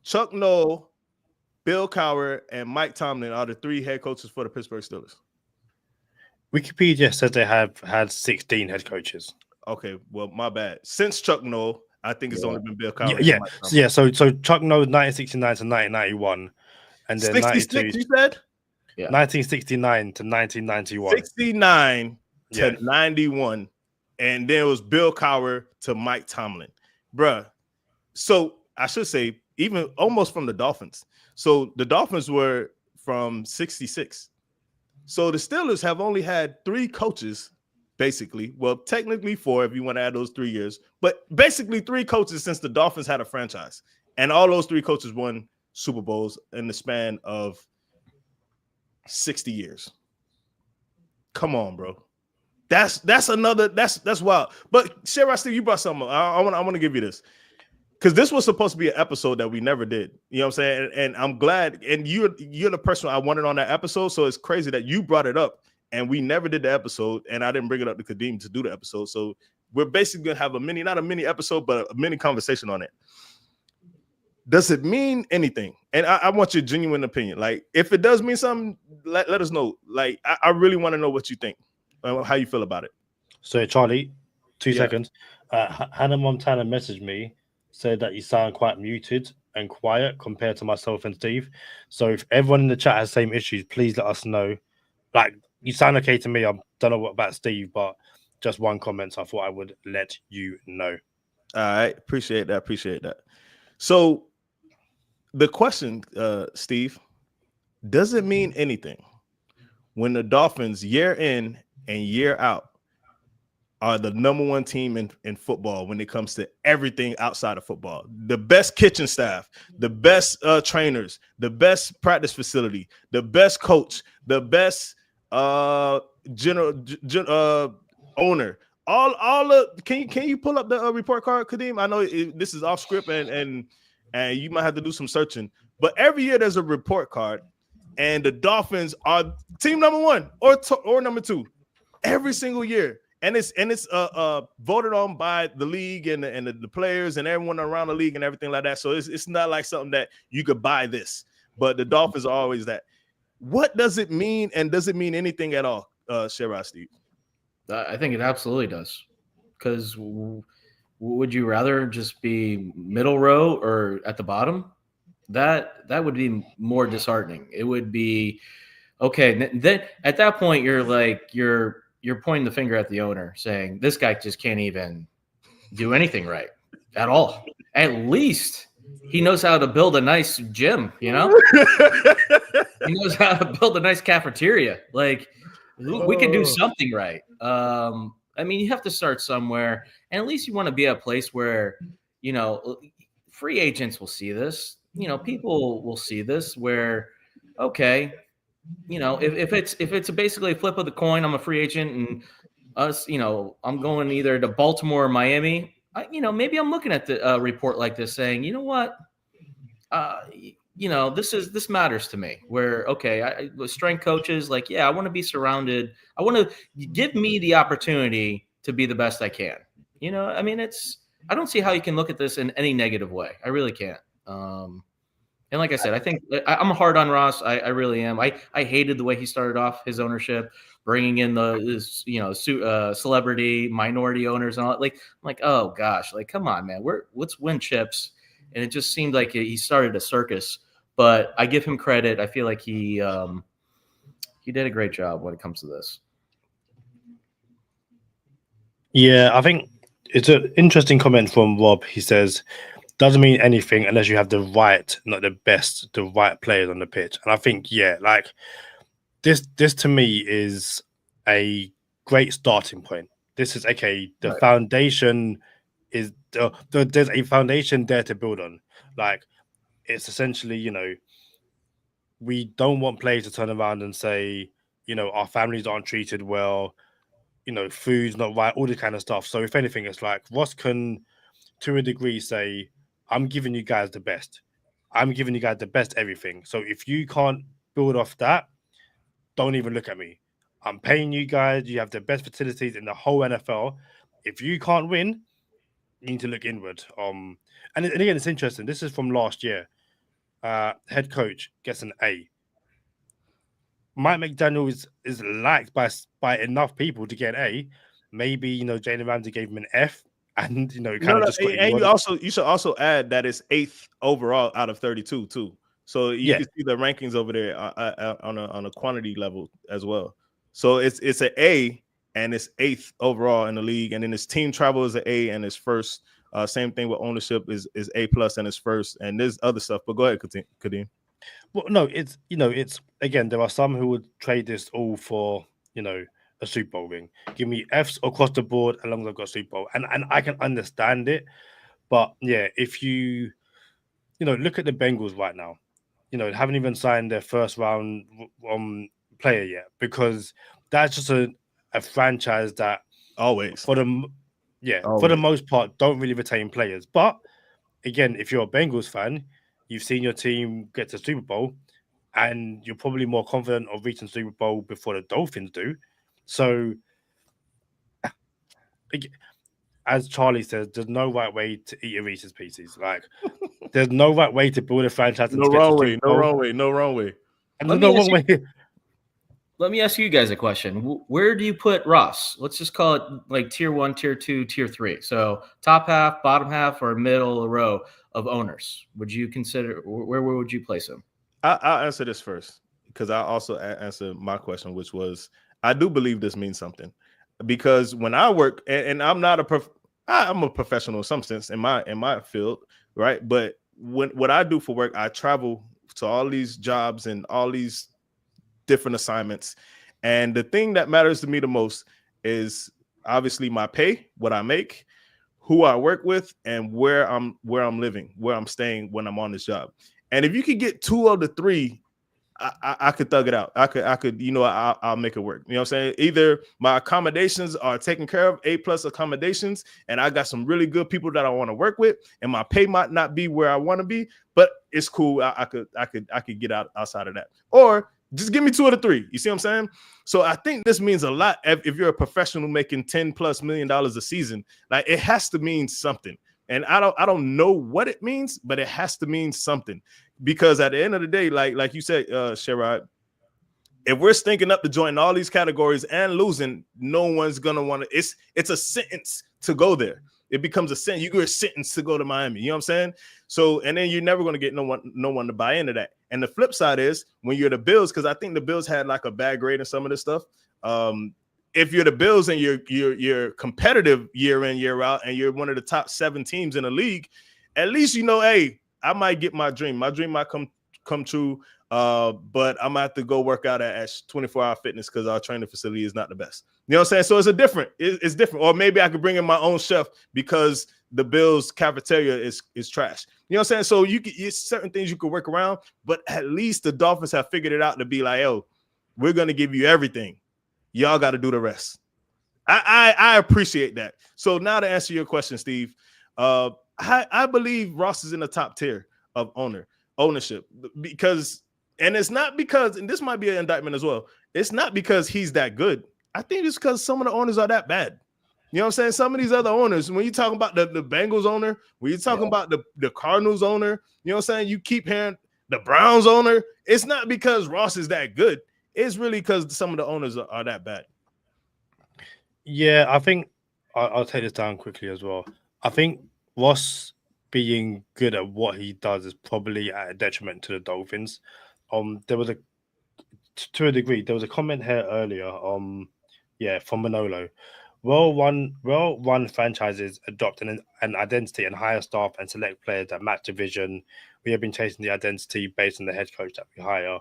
Chuck Noll, Bill Cowher, and Mike Tomlin are the 3 head coaches for the Pittsburgh Steelers. Wikipedia says they have had 16 head coaches. Okay, well, my bad. Since Chuck Noll, I think it's only been Bill Cowher. Yeah. So Chuck Noll 1969 to 1991, and then 66. You said 1969 to 1991. 69 to 91, and then it was Bill Cowher to Mike Tomlin, bruh. So I should say even almost from the Dolphins. So the Dolphins were from 66. So the Steelers have only had 3 coaches, basically. Well, technically 4 if you want to add those 3 years, but basically 3 coaches since the Dolphins had a franchise. And all those 3 coaches won Super Bowls in the span of 60 years. Come on, bro. That's wild. But Sherrod, Steve, you brought something up. I want to give you this. Because this was supposed to be an episode that we never did. You know what I'm saying? And I'm glad. And you're the person I wanted on that episode. So it's crazy that you brought it up and we never did the episode. And I didn't bring it up to Kadeem to do the episode. So we're basically going to have not a mini episode, but a mini conversation on it. Does it mean anything? And I want your genuine opinion. Like, if it does mean something, let us know. Like, I really want to know what you think, how you feel about it. So, Charlie, 2 seconds. Hannah Montana messaged me, said that you sound quite muted and quiet compared to myself and Steve. So if everyone in the chat has the same issues, please let us know. Like, you sound okay to me. I don't know what about Steve, but just one comment. So I thought I would let you know. All right. Appreciate that. So the question, Steve, does it mean anything when the Dolphins year in and year out are the number 1 team in football when it comes to everything outside of football? The best kitchen staff, the best trainers, the best practice facility, the best coach, the best general owner. All of can you pull up the report card, Kadeem? I know this is off script and you might have to do some searching, but every year there's a report card, and the Dolphins are team number 1 or number 2 every single year. And it's voted on by the league and the players and everyone around the league and everything like that. So it's not like something that you could buy this, but the Dolphins are always that. What does it mean, and does it mean anything at all, Sherrod, Steve? I think it absolutely does. Because would you rather just be middle row or at the bottom? That would be more disheartening. It would be okay. Then at that point, you're pointing the finger at the owner, saying this guy just can't even do anything right at all. At least he knows how to build a nice gym, He knows how to build a nice cafeteria. Like, we can do something right. I mean, you have to start somewhere, and at least you want to be at a place where, free agents will see this. People will see this where, okay, if it's basically a flip of the coin, I'm a free agent, and us, I'm going either to Baltimore or Miami. Maybe I'm looking at the report like this, saying, you know what, this matters to me. Where okay, strength coaches, like, yeah, I want to be surrounded. I want to give me the opportunity to be the best I can. I mean, I don't see how you can look at this in any negative way. I really can't. And like I said, I think I'm hard on Ross. I really am. I hated the way he started off his ownership, bringing in celebrity minority owners and all. Like, I'm like, oh gosh, like, come on, man. Let's win chips and it just seemed like he started a circus. But I give him credit. I feel like he did a great job when it comes to this. Yeah, I think it's an interesting comment from Rob. He says, doesn't mean anything unless you have the right, not the best, the right players on the pitch. And I think, yeah, like this to me is a great starting point. This is okay. The Right. foundation is there's a foundation there to build on. Like it's essentially, you know, we don't want players to turn around and say, you know, our families aren't treated well, you know, food's not right, all this kind of stuff. So if anything, it's like Ross can, to a degree, say, I'm giving you guys the best. I'm giving you guys the best everything. So if you can't build off that, don't even look at me. I'm paying you guys. You have the best facilities in the whole NFL. If you can't win, you need to look inward. And again, it's interesting. This is from last year. Head coach gets an A. Mike McDaniel is liked by enough people to get an A. Maybe, you know, Jalen Ramsey gave him an F, and you know, kind of just got and you should also add that it's 8th overall out of 32 too. So you can see the rankings over there on a quantity level as well. So it's an A and it's 8th overall in the league, and then his team travel is an A and his first. Same thing with ownership is A+ and his first, and there's other stuff. But go ahead, Kadeem. Well, no, it's again, there are some who would trade this all for, you know, a Super Bowl ring. Give me Fs across the board as long as I've got a Super Bowl, and I can understand it, but yeah, if you know, look at the Bengals right now, you know, haven't even signed their first round player yet, because that's just a franchise that always for the most part don't really retain players. But again, if you're a Bengals fan, you've seen your team get to Super Bowl, and you're probably more confident of reaching Super Bowl before the Dolphins do. So, as Charlie says, there's no right way to eat a Reese's Pieces. Like, there's no right way to build a franchise. No wrong way. No wrong way. And there's no wrong way. Let me ask you guys a question. Where do you put Ross? Let's just call it like tier 1, tier 2, tier 3. So top half, bottom half, or middle row of owners. Would you consider, where would you place him? I'll answer this first, because I also answered my question, which was, I do believe this means something, because when I work, and I'm not I'm a professional in some sense in my field, right? But what I do for work, I travel to all these jobs and all these different assignments, and the thing that matters to me the most is obviously my pay, what I make, who I work with, and where I'm living, where I'm staying when I'm on this job. And if you could get 2 of the 3, I could thug it out. I could, you know, I'll make it work. You know what I'm saying? Either my accommodations are taken care of, A+ accommodations, and I got some really good people that I want to work with, and my pay might not be where I want to be, but it's cool. I could get outside of that. Or just give me 2 of the 3. You see what I'm saying? So I think this means a lot. If you're a professional making $10+ million a season, like, it has to mean something. And I don't know what it means, but it has to mean something, because at the end of the day, like you said, Sherrod, if we're stinking up the joint in all these categories and losing, no one's gonna want to. It's a sentence to go there. It becomes a sentence. You get a sentence to go to Miami. You know what I'm saying? So, and then you're never gonna get no one to buy into that. And the flip side is when you're the Bills, because I think the Bills had like a bad grade in some of this stuff. If you're the Bills and you're competitive year in, year out, and you're one of the top 7 teams in the league, at least you know, hey, I might get my dream. My dream might come true, but I'm gonna have to go work out at 24-hour fitness because our training facility is not the best. You know what I'm saying? So it's different. Or maybe I could bring in my own chef because the Bills cafeteria is trash. You know what I'm saying? So it's certain things you could work around, but at least the Dolphins have figured it out to be like, yo, we're gonna give you everything. Y'all got to do the rest. I appreciate that. So now to answer your question, Steve, I believe Ross is in the top tier of ownership, because, and it's not because, and this might be an indictment as well, it's not because he's that good. I think it's because some of the owners are that bad. You know what I'm saying? Some of these other owners, when you talking about the Bengals owner, when you're talking about the Cardinals owner, you know what I'm saying? You keep hearing the Browns owner. It's not because Ross is that good. It's really because some of the owners are that bad. Yeah, I think I'll take this down quickly as well. I think Ross being good at what he does is probably at a detriment to the Dolphins. There was to a degree, there was a comment here earlier. From Manolo. Well-run franchises adopt an identity and hire staff and select players that match the vision. We have been chasing the identity based on the head coach that we hire.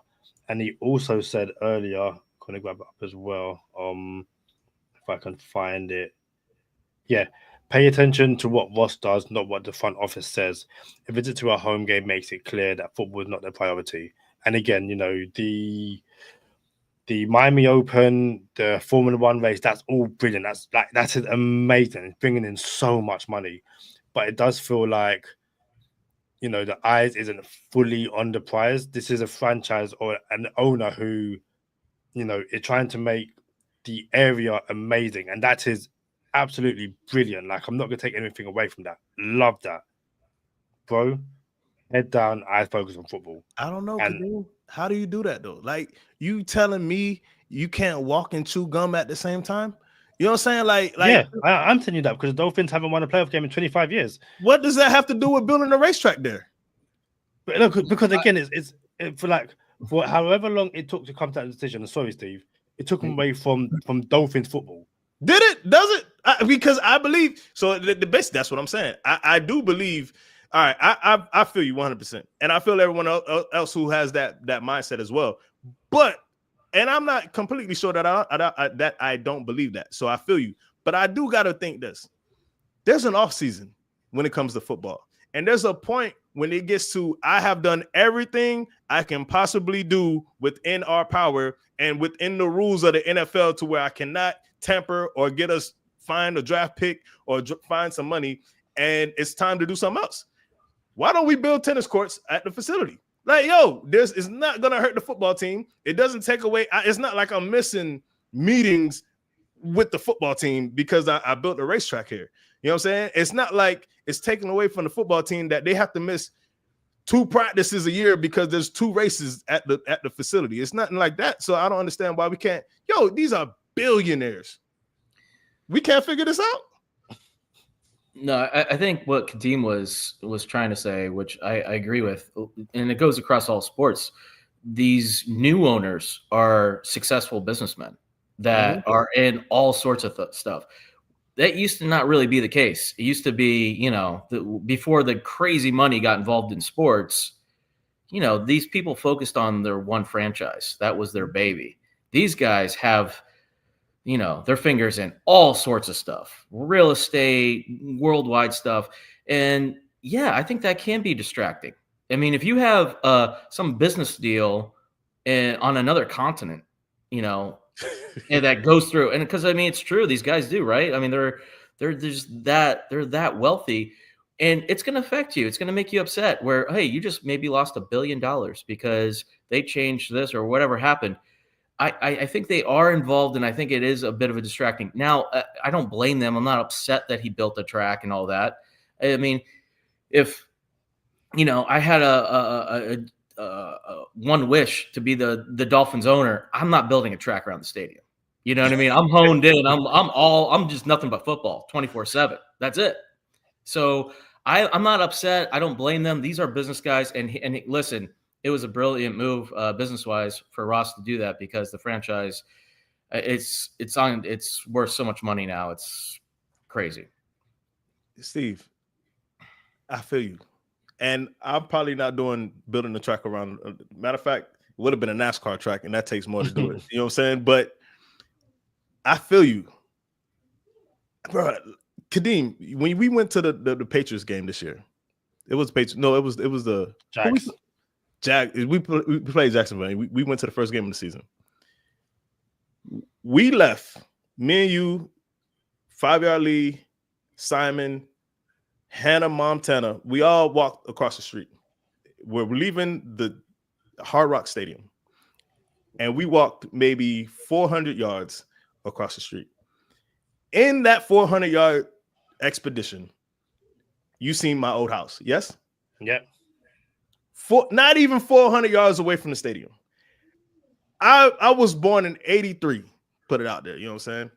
And he also said earlier, I'm gonna grab it up as well. If I can find it. Yeah. Pay attention to what Ross does, not what the front office says. A visit to our home game makes it clear that football is not their priority. And again, the Miami Open, the Formula One race, that's all brilliant. That's amazing. It's bringing in so much money. But it does feel like, the eyes isn't fully on the prize. This is a franchise or an owner who, is trying to make the area amazing. And that is absolutely brilliant. Like, I'm not going to take anything away from that. Love that. Bro, head down, eyes focused on football. I don't know. How do you do that, though? Like, you telling me you can't walk and chew gum at the same time? You know what I'm saying? Like yeah, I'm telling you that because the Dolphins haven't won a playoff game in 25 years. What does that have to do with building a racetrack there? But look, because again, it's for however long it took to come to that decision. Sorry, Steve, it took them away from Dolphins football. Did it? Does it? Because I believe so. The best. That's what I'm saying. I do believe. All right, I feel you 100%, and I feel everyone else who has that mindset as well. And I'm not completely sure that I don't believe that. So I feel you, but I do got to think this. There's an off season when it comes to football, and there's a point when it gets to I have done everything I can possibly do within our power and within the rules of the NFL to where I cannot tamper or get us find a draft pick or find some money, and it's time to do something else. Why don't we build tennis courts at the facility? Like, it's not going to hurt the football team. It doesn't take away. It's not like I'm missing meetings with the football team because I built a racetrack here. You know what I'm saying? It's not like it's taken away from the football team that they have to miss 2 practices a year because there's 2 races at the facility. It's nothing like that. So I don't understand why we can't. These are billionaires. We can't figure this out. No, I think what Kadeem was trying to say, which I agree with, and it goes across all sports. These new owners are successful businessmen that are in all sorts of stuff. That used to not really be the case. It used to be, before the crazy money got involved in sports, these people focused on their one franchise. That was their baby. These guys have their fingers in all sorts of stuff, real estate, worldwide stuff. And yeah, I think that can be distracting. I mean, if you have some business deal on another continent, and that goes through, and because it's true, these guys do, right? I mean, they're that wealthy, and it's going to affect you. It's going to make you upset where, hey, you just maybe lost $1 billion because they changed this or whatever happened. I think they are involved, and I think it is a bit of a distracting. Now, I don't blame them. I'm not upset that he built a track and all that. I mean, if I had a one wish to be the Dolphins owner, I'm not building a track around the stadium. You know what I mean? I'm honed in. I'm just nothing but football 24/7. That's it. So I'm not upset. I don't blame them. These are business guys, and listen. It was a brilliant move business-wise for Ross to do that because the franchise, it's worth so much money now. It's crazy. Steve, I feel you. And I'm probably not building the track around. Matter of fact, it would have been a NASCAR track, and that takes more to do it. You know what I'm saying? But I feel you. Bro, Kadeem, when we went to the Patriots game this year, it was Patriots. No, it was the Jags. We played Jacksonville. We went to the first game of the season. We left, me and you, 5-yard Lee, Simon, Hannah, Montana. We all walked across the street. We're leaving the Hard Rock Stadium, and we walked maybe 400 yards across the street. In that 400-yard expedition, you seen my old house, yes? Yep. Not even 400 yards away from the stadium. I was born in 83, put it out there, you know what I'm saying?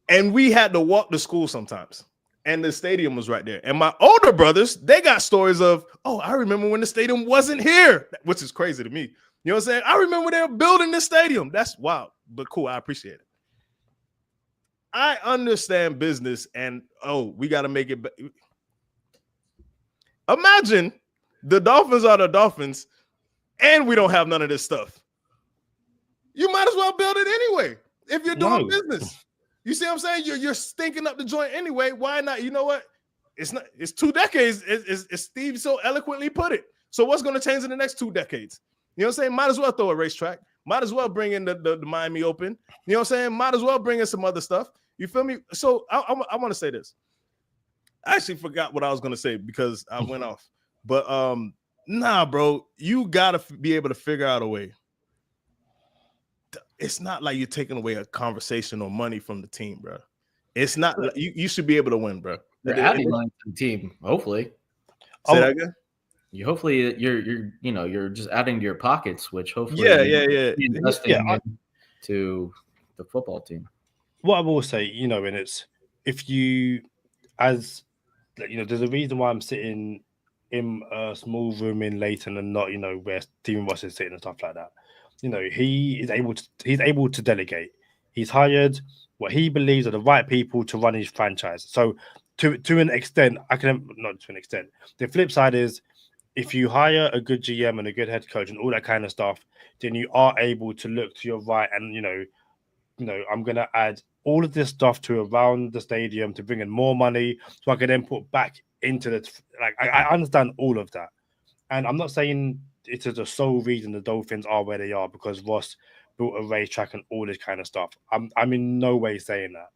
And we had to walk to school sometimes. and the stadium was right there. And my older brothers, they got stories of, oh, I remember when the stadium wasn't here, which is crazy to me. You know what I'm saying? I remember they were building the stadium. That's wild, but cool. I appreciate it. I understand business, and we got to make it. Imagine the Dolphins are the Dolphins, and we don't have none of this stuff. You might as well build it anyway if you're doing business. You see what I'm saying? You're stinking up the joint anyway. Why not? You know what? It's 2 decades. As Steve so eloquently put it. So what's going to change in the next 2 decades? You know what I'm saying? Might as well throw a racetrack. Might as well bring in the Miami Open. You know what I'm saying? Might as well bring in some other stuff. You feel me? So I want to say this. I actually forgot what I was going to say because I went off. But nah, bro, you got to be able to figure out a way. It's not like you're taking away a conversation or money from the team, bro. It's not. You should be able to win, bro. You're adding money to the team, hopefully. Say that again? Hopefully you're just adding to your pockets, which hopefully investing to the football team. What I will say, and it's if you, as there's a reason why I'm sitting in a small room in Leighton and not, where Stephen Ross is sitting and stuff like that. He's able to delegate. He's hired what he believes are the right people to run his franchise. So to an extent, not to an extent. The flip side is if you hire a good GM and a good head coach and all that kind of stuff, then you are able to look to your right and I'm gonna add all of this stuff to around the stadium to bring in more money so I can then put back into the I understand all of that. And I'm not saying it is the sole reason the Dolphins are where they are because Ross built a racetrack and all this kind of stuff. I'm in no way saying that.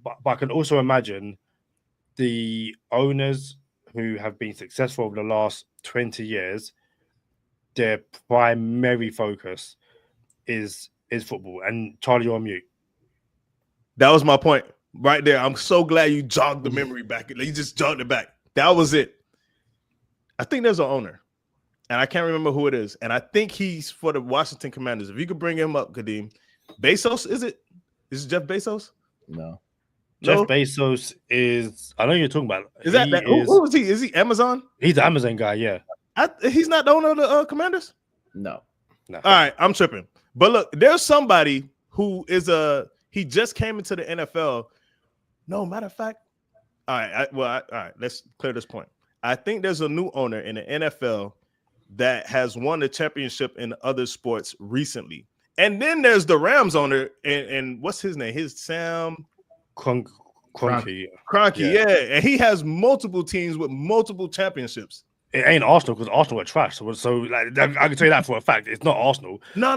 But I can also imagine the owners who have been successful over the last 20 years, their primary focus is football. And Charlie, you're on mute. That was my point right there. I'm so glad you jogged the memory back. You just jogged it back. That was it. I think there's an owner. And I can't remember who it is. And I think he's for the Washington Commanders. If you could bring him up, Kadeem. Bezos, is it? Is it Jeff Bezos? No. Jeff Bezos is, I know you're talking about. Who is he? Is he Amazon? He's the Amazon guy, yeah. He's not the owner of the Commanders? No. All right, I'm tripping. But look, there's somebody who is he just came into the NFL. No, matter of fact, all right, let's clear this point. I think there's a new owner in the NFL that has won the championship in other sports recently. And then there's the Rams owner, and what's his name? His Sam Kroenke. Yeah. And he has multiple teams with multiple championships. It ain't Arsenal because Arsenal are trash. So I can tell you that for a fact. It's not Arsenal. No.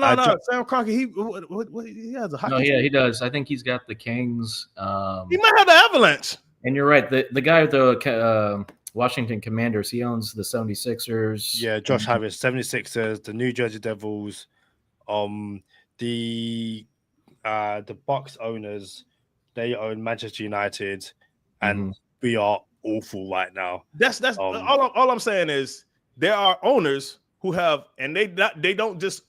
Sam Kroenke, he has a hockey team. Yeah, he does. I think he's got the Kings. He might have the Avalanche. And you're right. The guy with the Washington Commanders, he owns the 76ers. Yeah, Josh Harris, 76ers, the New Jersey Devils, the Bucks owners, they own Manchester United, and we are awful right now. That's all I'm saying is there are owners who have, and they don't just.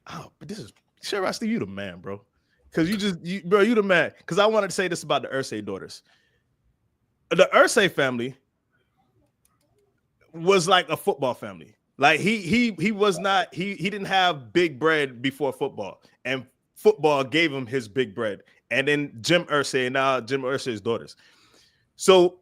Oh, but this is sure I you the man, bro. Because you the man. Because I wanted to say this about the Irsay daughters. The Irsay family was like a football family. Like he was not, he didn't have big bread before football, and football gave him his big bread. And then Jim Irsay, and now Jim Irsay's daughters. So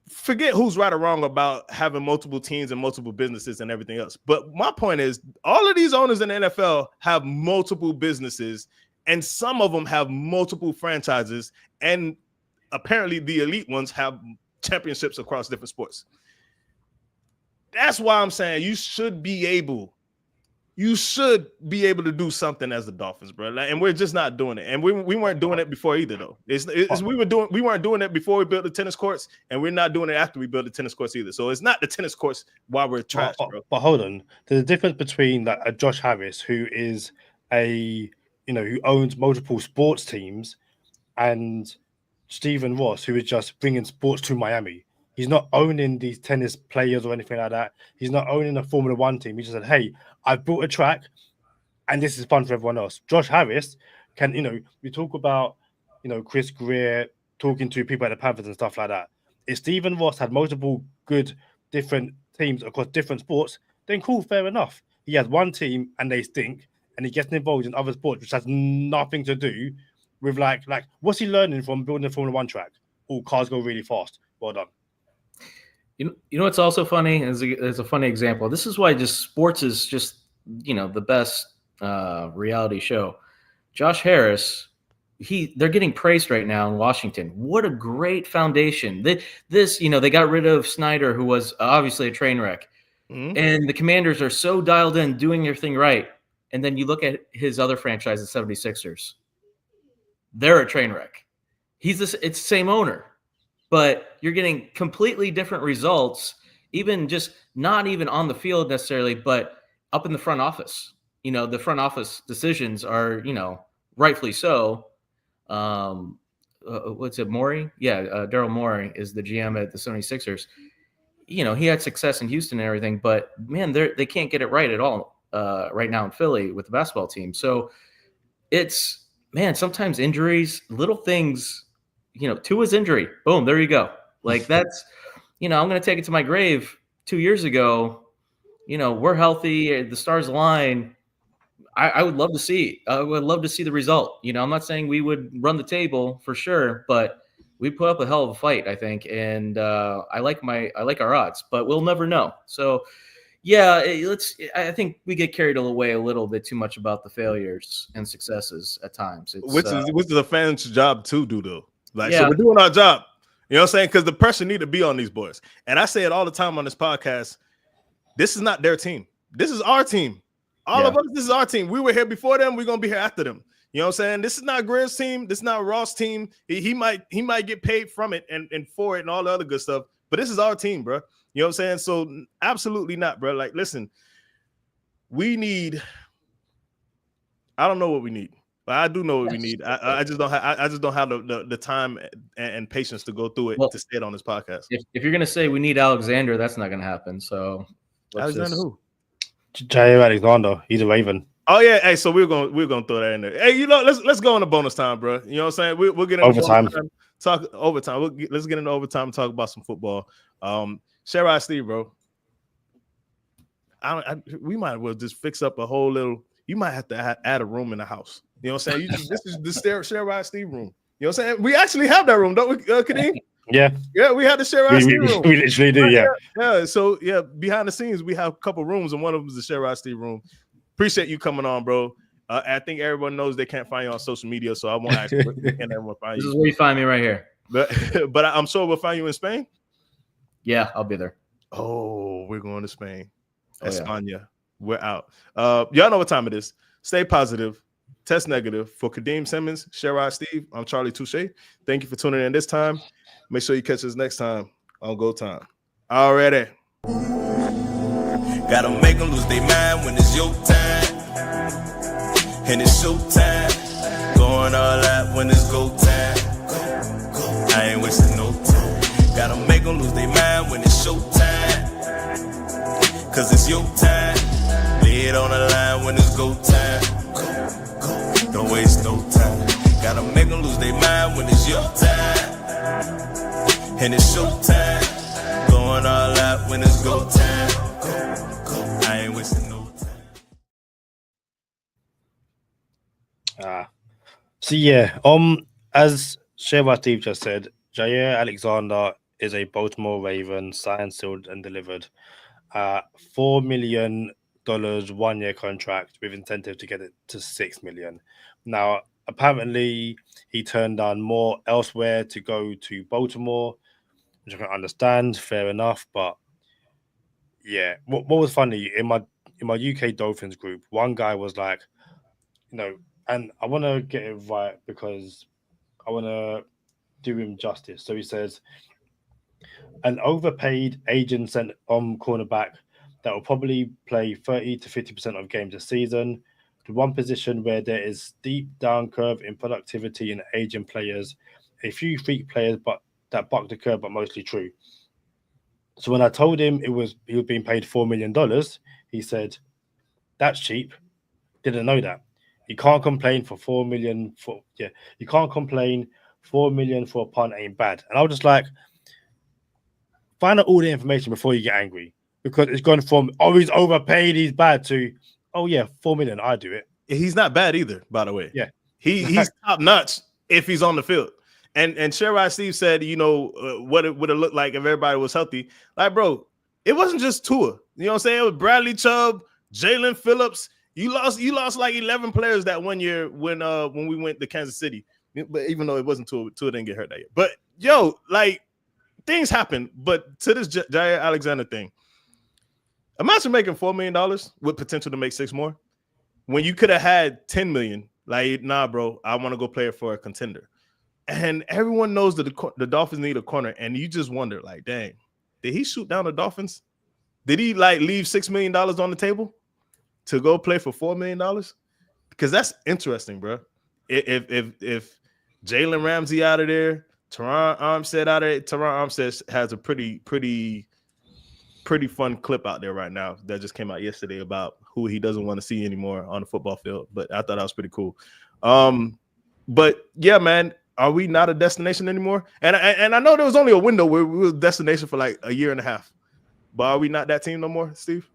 forget who's right or wrong about having multiple teams and multiple businesses and everything else. But my point is, all of these owners in the NFL have multiple businesses, and some of them have multiple franchises, and apparently the elite ones have championships across different sports. That's why I'm saying you should be able to do something as the Dolphins, bro. And we're just not doing it. And we weren't doing it before either, though. We weren't doing it before we built the tennis courts, and we're not doing it after we built the tennis courts either. So it's not the tennis courts while we're trash, bro. But hold on, there's a difference between a Josh Harris, who is who owns multiple sports teams, and Stephen Ross, who is just bringing sports to Miami. He's not owning these tennis players or anything like that. He's not owning a Formula One team. He just said, hey, I've built a track and this is fun for everyone else. Josh Harris can, we talk about, Chris Greer talking to people at the Panthers and stuff like that. If Stephen Ross had multiple good different teams across different sports, then cool, fair enough. He has one team and they stink, and he gets involved in other sports which has nothing to do with like what's he learning from building a Formula One track? All cars go really fast. Well done. You know what's also funny is a funny example. This is why just sports is just the best reality show. Josh Harris, they're getting praised right now in Washington. What a great foundation. They got rid of Snyder, who was obviously a train wreck. Mm-hmm. And the Commanders are so dialed in, doing their thing right. And then you look at his other franchise, the 76ers. They're a train wreck. It's the same owner, but you're getting completely different results, even just not even on the field necessarily, but up in the front office. The front office decisions are, rightfully so. What's it, Morey? Yeah, Daryl Morey is the GM at the 76ers. He had success in Houston and everything, but man, they can't get it right at all right now in Philly with the basketball team. So it's, man, sometimes injuries, little things, Tua's injury, boom, there you go. Like that's, I'm going to take it to my grave. 2 years ago, we're healthy, the stars align. I would love to see. I would love to see the result. I'm not saying we would run the table for sure, but we put up a hell of a fight, I think, and I like our odds, but we'll never know. So, yeah, I think we get carried away a little bit too much about the failures and successes at times. Which is a fan's job to do, though. So we're doing our job. You know what I'm saying? Because the pressure need to be on these boys. And I say it all the time on this podcast. This is not their team. This is our team. All of us, this is our team. We were here before them. We're going to be here after them. You know what I'm saying? This is not Greer's team. This is not Ross' team. He might get paid from it and for it and all the other good stuff. But this is our team, bro. You know what I'm saying? So absolutely not, bro. Like, listen, we need – I don't know what we need. But I do know what we need. I just don't have the time and patience to go through it to say it on this podcast. If you're gonna say we need Alexander, that's not gonna happen. So Alexander who? Jair Alexander. He's a Raven. Oh yeah. Hey, so we're gonna throw that in there. Hey, let's go into bonus time, bro. You know what I'm saying? We'll get into overtime. Talk overtime. Let's get into overtime and talk about some football. Sherrod Steve, bro. We might as well just fix up a whole little. You might have to add a room in the house. You know what I'm saying? This is the Sherrod Steve room. You know what I'm saying? We actually have that room, don't we, Kadeem? Yeah. Yeah, we have the Sherrod Steve room. We literally do, yeah. Yeah. So, behind the scenes, we have a couple rooms, and one of them is the Sherrod Steve room. Appreciate you coming on, bro. I think everyone knows they can't find you on social media, so I won't ask where can everyone find you. This is where you find me right here. But I'm sure we'll find you in Spain. Yeah, I'll be there. Oh, we're going to Spain. España. Yeah. We're out. Y'all know what time it is. Stay positive. Test negative. For Kadeem Simmons, Sherrod Steve, I'm Charlie Touche. Thank you for tuning in this time. Make sure you catch us next time on Go Time. Already. Gotta make them lose their mind when it's your time. And it's show time. Going all out when it's go time. I ain't wasting no time. Gotta make them lose their mind when it's show time. Cause it's your time. Lay it on the line when it's go time. Don't waste no time. Gotta make them lose their mind when it's your time. And it's show time. Going all out when it's go time. I ain't wasting no time. So yeah, as Sherrod Steve just said, Jair Alexander is a Baltimore Raven, signed, sealed, and delivered. $4 million 1 year contract with incentive to get it to $6 million. Now, apparently, he turned down more elsewhere to go to Baltimore, which I can understand, fair enough. But yeah, what was funny in my UK Dolphins group, one guy was like, and I want to get it right because I want to do him justice. So he says, an overpaid agent sent on cornerback that will probably play 30 to 50% of games a season. The one position where there is steep down curve in productivity in aging players, a few freak players, but that buck the curve, but mostly true. So when I told him he was being paid $4 million, he said, "That's cheap." Didn't know that. You can't complain for $4 million. You can't complain $4 million for a punt ain't bad. And I was just like, find out all the information before you get angry, because it's gone from, oh, he's overpaid, he's bad, to, oh yeah, $4 million, I do it. He's not bad either, by the way. Yeah, he's top notch if he's on the field. And Sherrod Steve said, what it would have looked like if everybody was healthy. Like, bro, it wasn't just Tua. You know what I'm saying? It was Bradley Chubb, Jalen Phillips. You lost like 11 players that 1 year when we went to Kansas City. But even though it wasn't Tua didn't get hurt that year. But yo, like, things happen. But to this Jair Alexander thing, imagine making $4 million with potential to make 6 more when you could have had 10 million. Like, nah, bro, I want to go play it for a contender. And everyone knows that the Dolphins need a corner, and you just wonder, like, dang, did he shoot down the Dolphins? Did he like leave $6 million on the table to go play for $4 million? Because that's interesting, bro. If Jalen Ramsey out of there, Teron Armstead out of there, Teron Armstead has a pretty fun clip out there right now that just came out yesterday about who he doesn't want to see anymore on the football field. But I thought that was pretty cool. But yeah, man. Are we not a destination anymore? And I know there was only a window where we were a destination for like a year and a half. But are we not that team no more, Steve?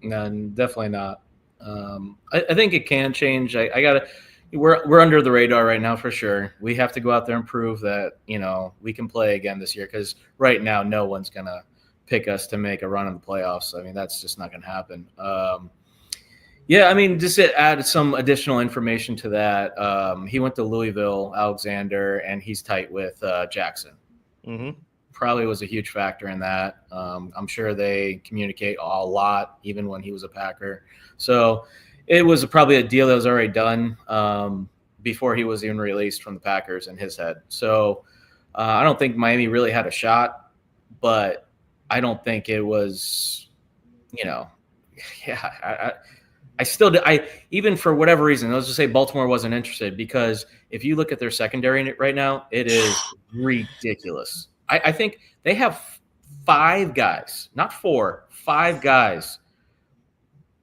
No, definitely not. I think it can change. We're under the radar right now for sure. We have to go out there and prove that, we can play again this year, because right now no one's going to pick us to make a run in the playoffs. I mean, that's just not going to happen. Yeah, I mean, just to add some additional information to that, he went to Louisville, Alexander, and he's tight with Jackson. Mm-hmm. Probably was a huge factor in that. I'm sure they communicate a lot, even when he was a Packer. So it was probably a deal that was already done before he was even released from the Packers in his head. So I don't think Miami really had a shot, but I don't think it was, I still do. Even for whatever reason, let's just say Baltimore wasn't interested, because if you look at their secondary right now, it is ridiculous. I think they have 5 guys, not 4, 5 guys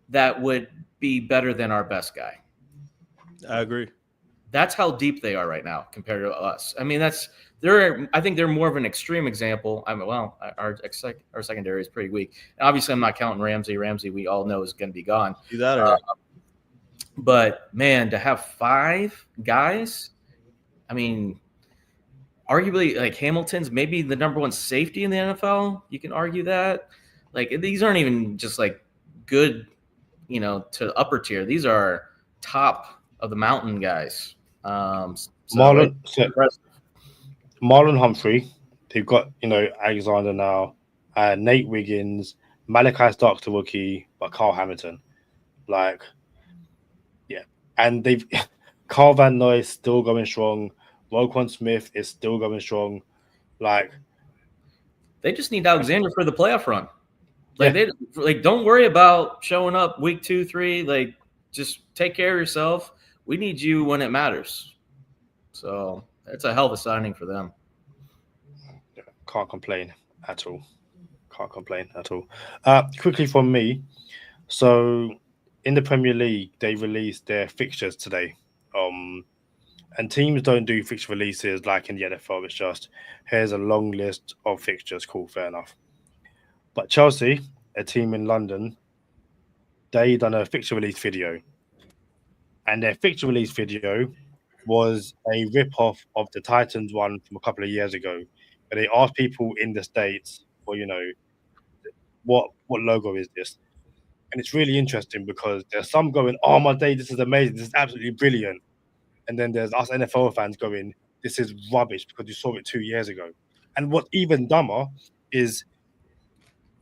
that would be better than our best guy. I agree. That's how deep they are right now compared to us. I mean, I think they're more of an extreme example. I mean, well, our secondary is pretty weak. Obviously, I'm not counting Ramsey. Ramsey, we all know, is going to be gone. He's out of there. But man, to have 5 guys, I mean, arguably, like, Hamilton's maybe the number 1 safety in the NFL. You can argue that. Like, these aren't even just like good, to upper tier. These are top of the mountain guys. Marlon Humphrey, they've got, Alexander now, Nate Wiggins, Malachi Stark's the rookie, but Carl Hamilton. Like, yeah. And Carl Van Noy is still going strong. Roquan Smith is still going strong. Like, they just need Alexander for the playoff run. Like, don't worry about showing up week 2, 3. Like, just take care of yourself. We need you when it matters. So it's a hell of a signing for them. Can't complain at all. Quickly from me. So in the Premier League, they released their fixtures today. And teams don't do fixture releases like in the NFL. It's just, here's a long list of fixtures. Cool, fair enough. But Chelsea, a team in London, they done a fixture release video. And their fixture release video was a rip-off of the Titans one from a couple of years ago. But they asked people in the States, well, what logo is this? And it's really interesting because there's some going, oh my day, this is amazing, this is absolutely brilliant. And then there's us NFL fans going, this is rubbish because you saw it 2 years ago. And what's even dumber is,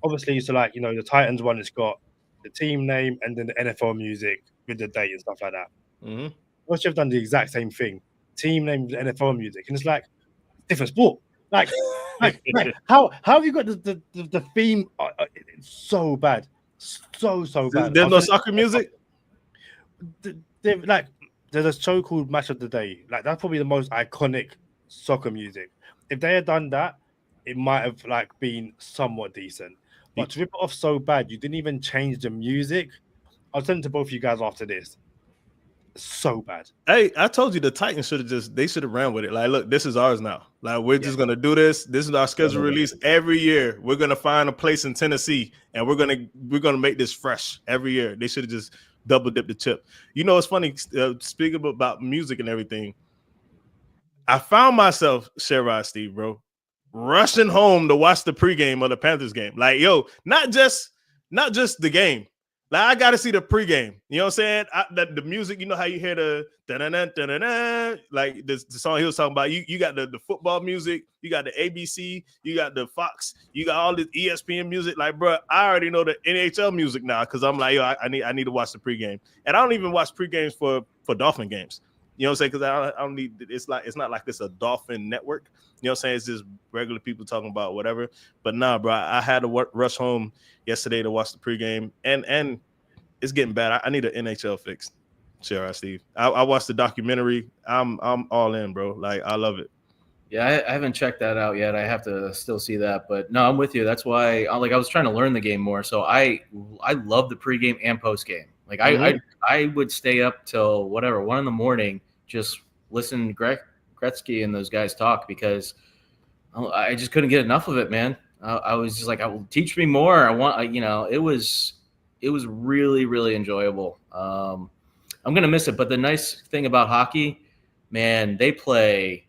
obviously, so like, the Titans one, it's got the team name and then the NFL music with the date and stuff like that. Mm-hmm. Once you've done the exact same thing, team name with the NFL music, and it's like, different sport. Like how have you got the theme? It's so bad. So bad. There's no soccer music? There's a show called Match of the Day. Like, that's probably the most iconic soccer music. If they had done that, it might have been somewhat decent. But to rip it off so bad, you didn't even change the music. I'll send it to both of you guys after this. So bad. Hey, I told you the Titans should have ran with it. Like, look, this is ours now. Like, we're just gonna do this. This is our schedule release every year. We're gonna find a place in Tennessee, and we're gonna make this fresh every year. They should have just double dipped the chip. You know, it's funny. Speaking about music and everything, I found myself, Sherrod Steve, bro, rushing home to watch the pregame of the Panthers game. Like, yo, not just the game. Like, I got to see the pregame. You know what I'm saying? The music, you know how you hear the da-da-da-da-da-da, like the song he was talking about. You got the football music, you got the ABC, you got the Fox, you got all this ESPN music. Like, bro, I already know the NHL music now because I'm like, yo, I need to watch the pregame. And I don't even watch pregames for Dolphin games. You know what I'm saying? Because I don't need. It's not like it's a Dolphin network. You know what I'm saying? It's just regular people talking about whatever. But nah, bro, I had to rush home yesterday to watch the pregame, and it's getting bad. I need an NHL fix. Sherrod Steve. I watched the documentary. I'm all in, bro. Like, I love it. Yeah, I haven't checked that out yet. I have to still see that. But no, I'm with you. That's why I was trying to learn the game more. So I love the pregame and postgame. Like, I would stay up till 1 a.m. just listen to Gretzky and those guys talk because I just couldn't get enough of it, man. I was just like, teach me more. I want, it was really, really enjoyable. I'm going to miss it. But the nice thing about hockey, man, they play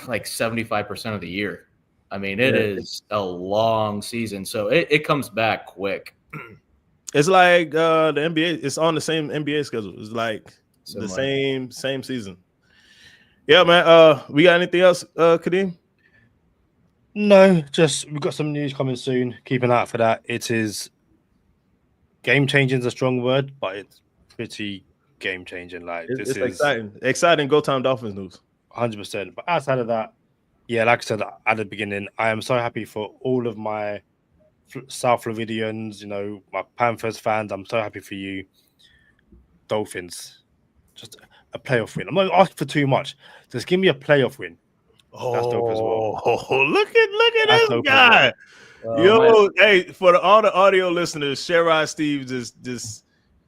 like 75% of the year. I mean, it is a long season. So it comes back quick. It's like the NBA. It's on the same NBA schedule. It's like the same season. Yeah, man. We got anything else, Kadeem? No, just we've got some news coming soon. Keep an eye out for that. It is game-changing is a strong word, but it's pretty game-changing. Like, it's exciting Go Time Dolphins news. 100%. But outside of that, yeah, like I said at the beginning, I am so happy for all of my South Floridians, my Panthers fans. I'm so happy for you, Dolphins. Just a playoff win. I'm not asking for too much. Just give me a playoff win. That's dope as well. Look at this guy. Yo, hey, for all the audio listeners, Sherrod Steve just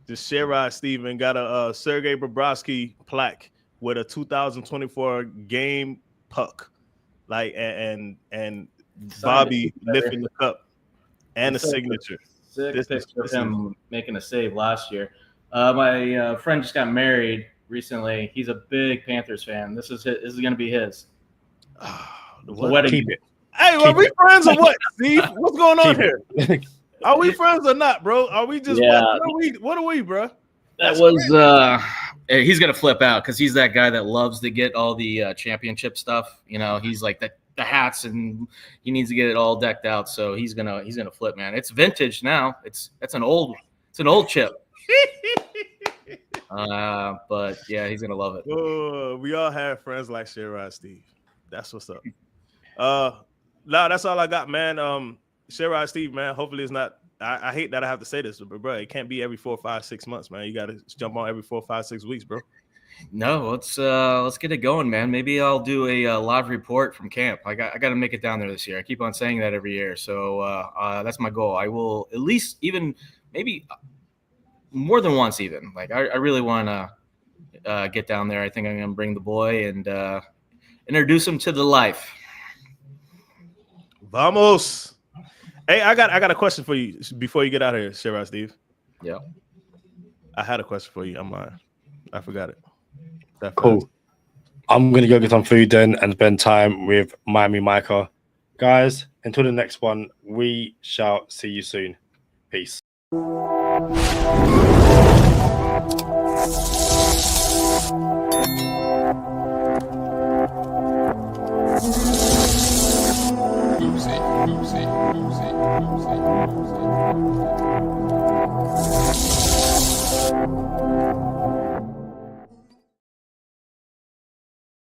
Sherrod Steven got a Sergei Bobrovsky plaque with a 2024 game puck, like and Bobby lifting the cup and a signature. Sick picture of him making a save last year. My friend just got married recently. He's a big Panthers fan. This is going to be his. The wedding. Keep it. Hey, are we friends or what, Steve? What's going on here? Are we friends or not, bro? Are we just what are we, bro? That was he's gonna flip out because he's that guy that loves to get all the championship stuff. He's like the hats and he needs to get it all decked out. So he's gonna flip, man. It's vintage now. It's an old chip. But yeah, he's gonna love it. Oh, we all have friends like Sherrod Steve. That's what's up. No, that's all I got, man. Sherrod Steve, man. Hopefully it's not. I hate that I have to say this, but bro, it can't be every 4, 5, 6 months, man. You got to jump on every 4, 5, 6 weeks, bro. No, let's get it going, man. Maybe I'll do a live report from camp. I got to make it down there this year. I keep on saying that every year, so that's my goal. I will at least even maybe more than once, even. Like I really want to get down there. I think I'm gonna bring the boy and introduce him to the life. Vamos. Hey, I got a question for you before you get out of here, Sherrod Steve. Yeah. I had a question for you. I forgot it. Cool. I'm going to go get some food then and spend time with Miami Micah. Guys, until the next one, we shall see you soon. Peace.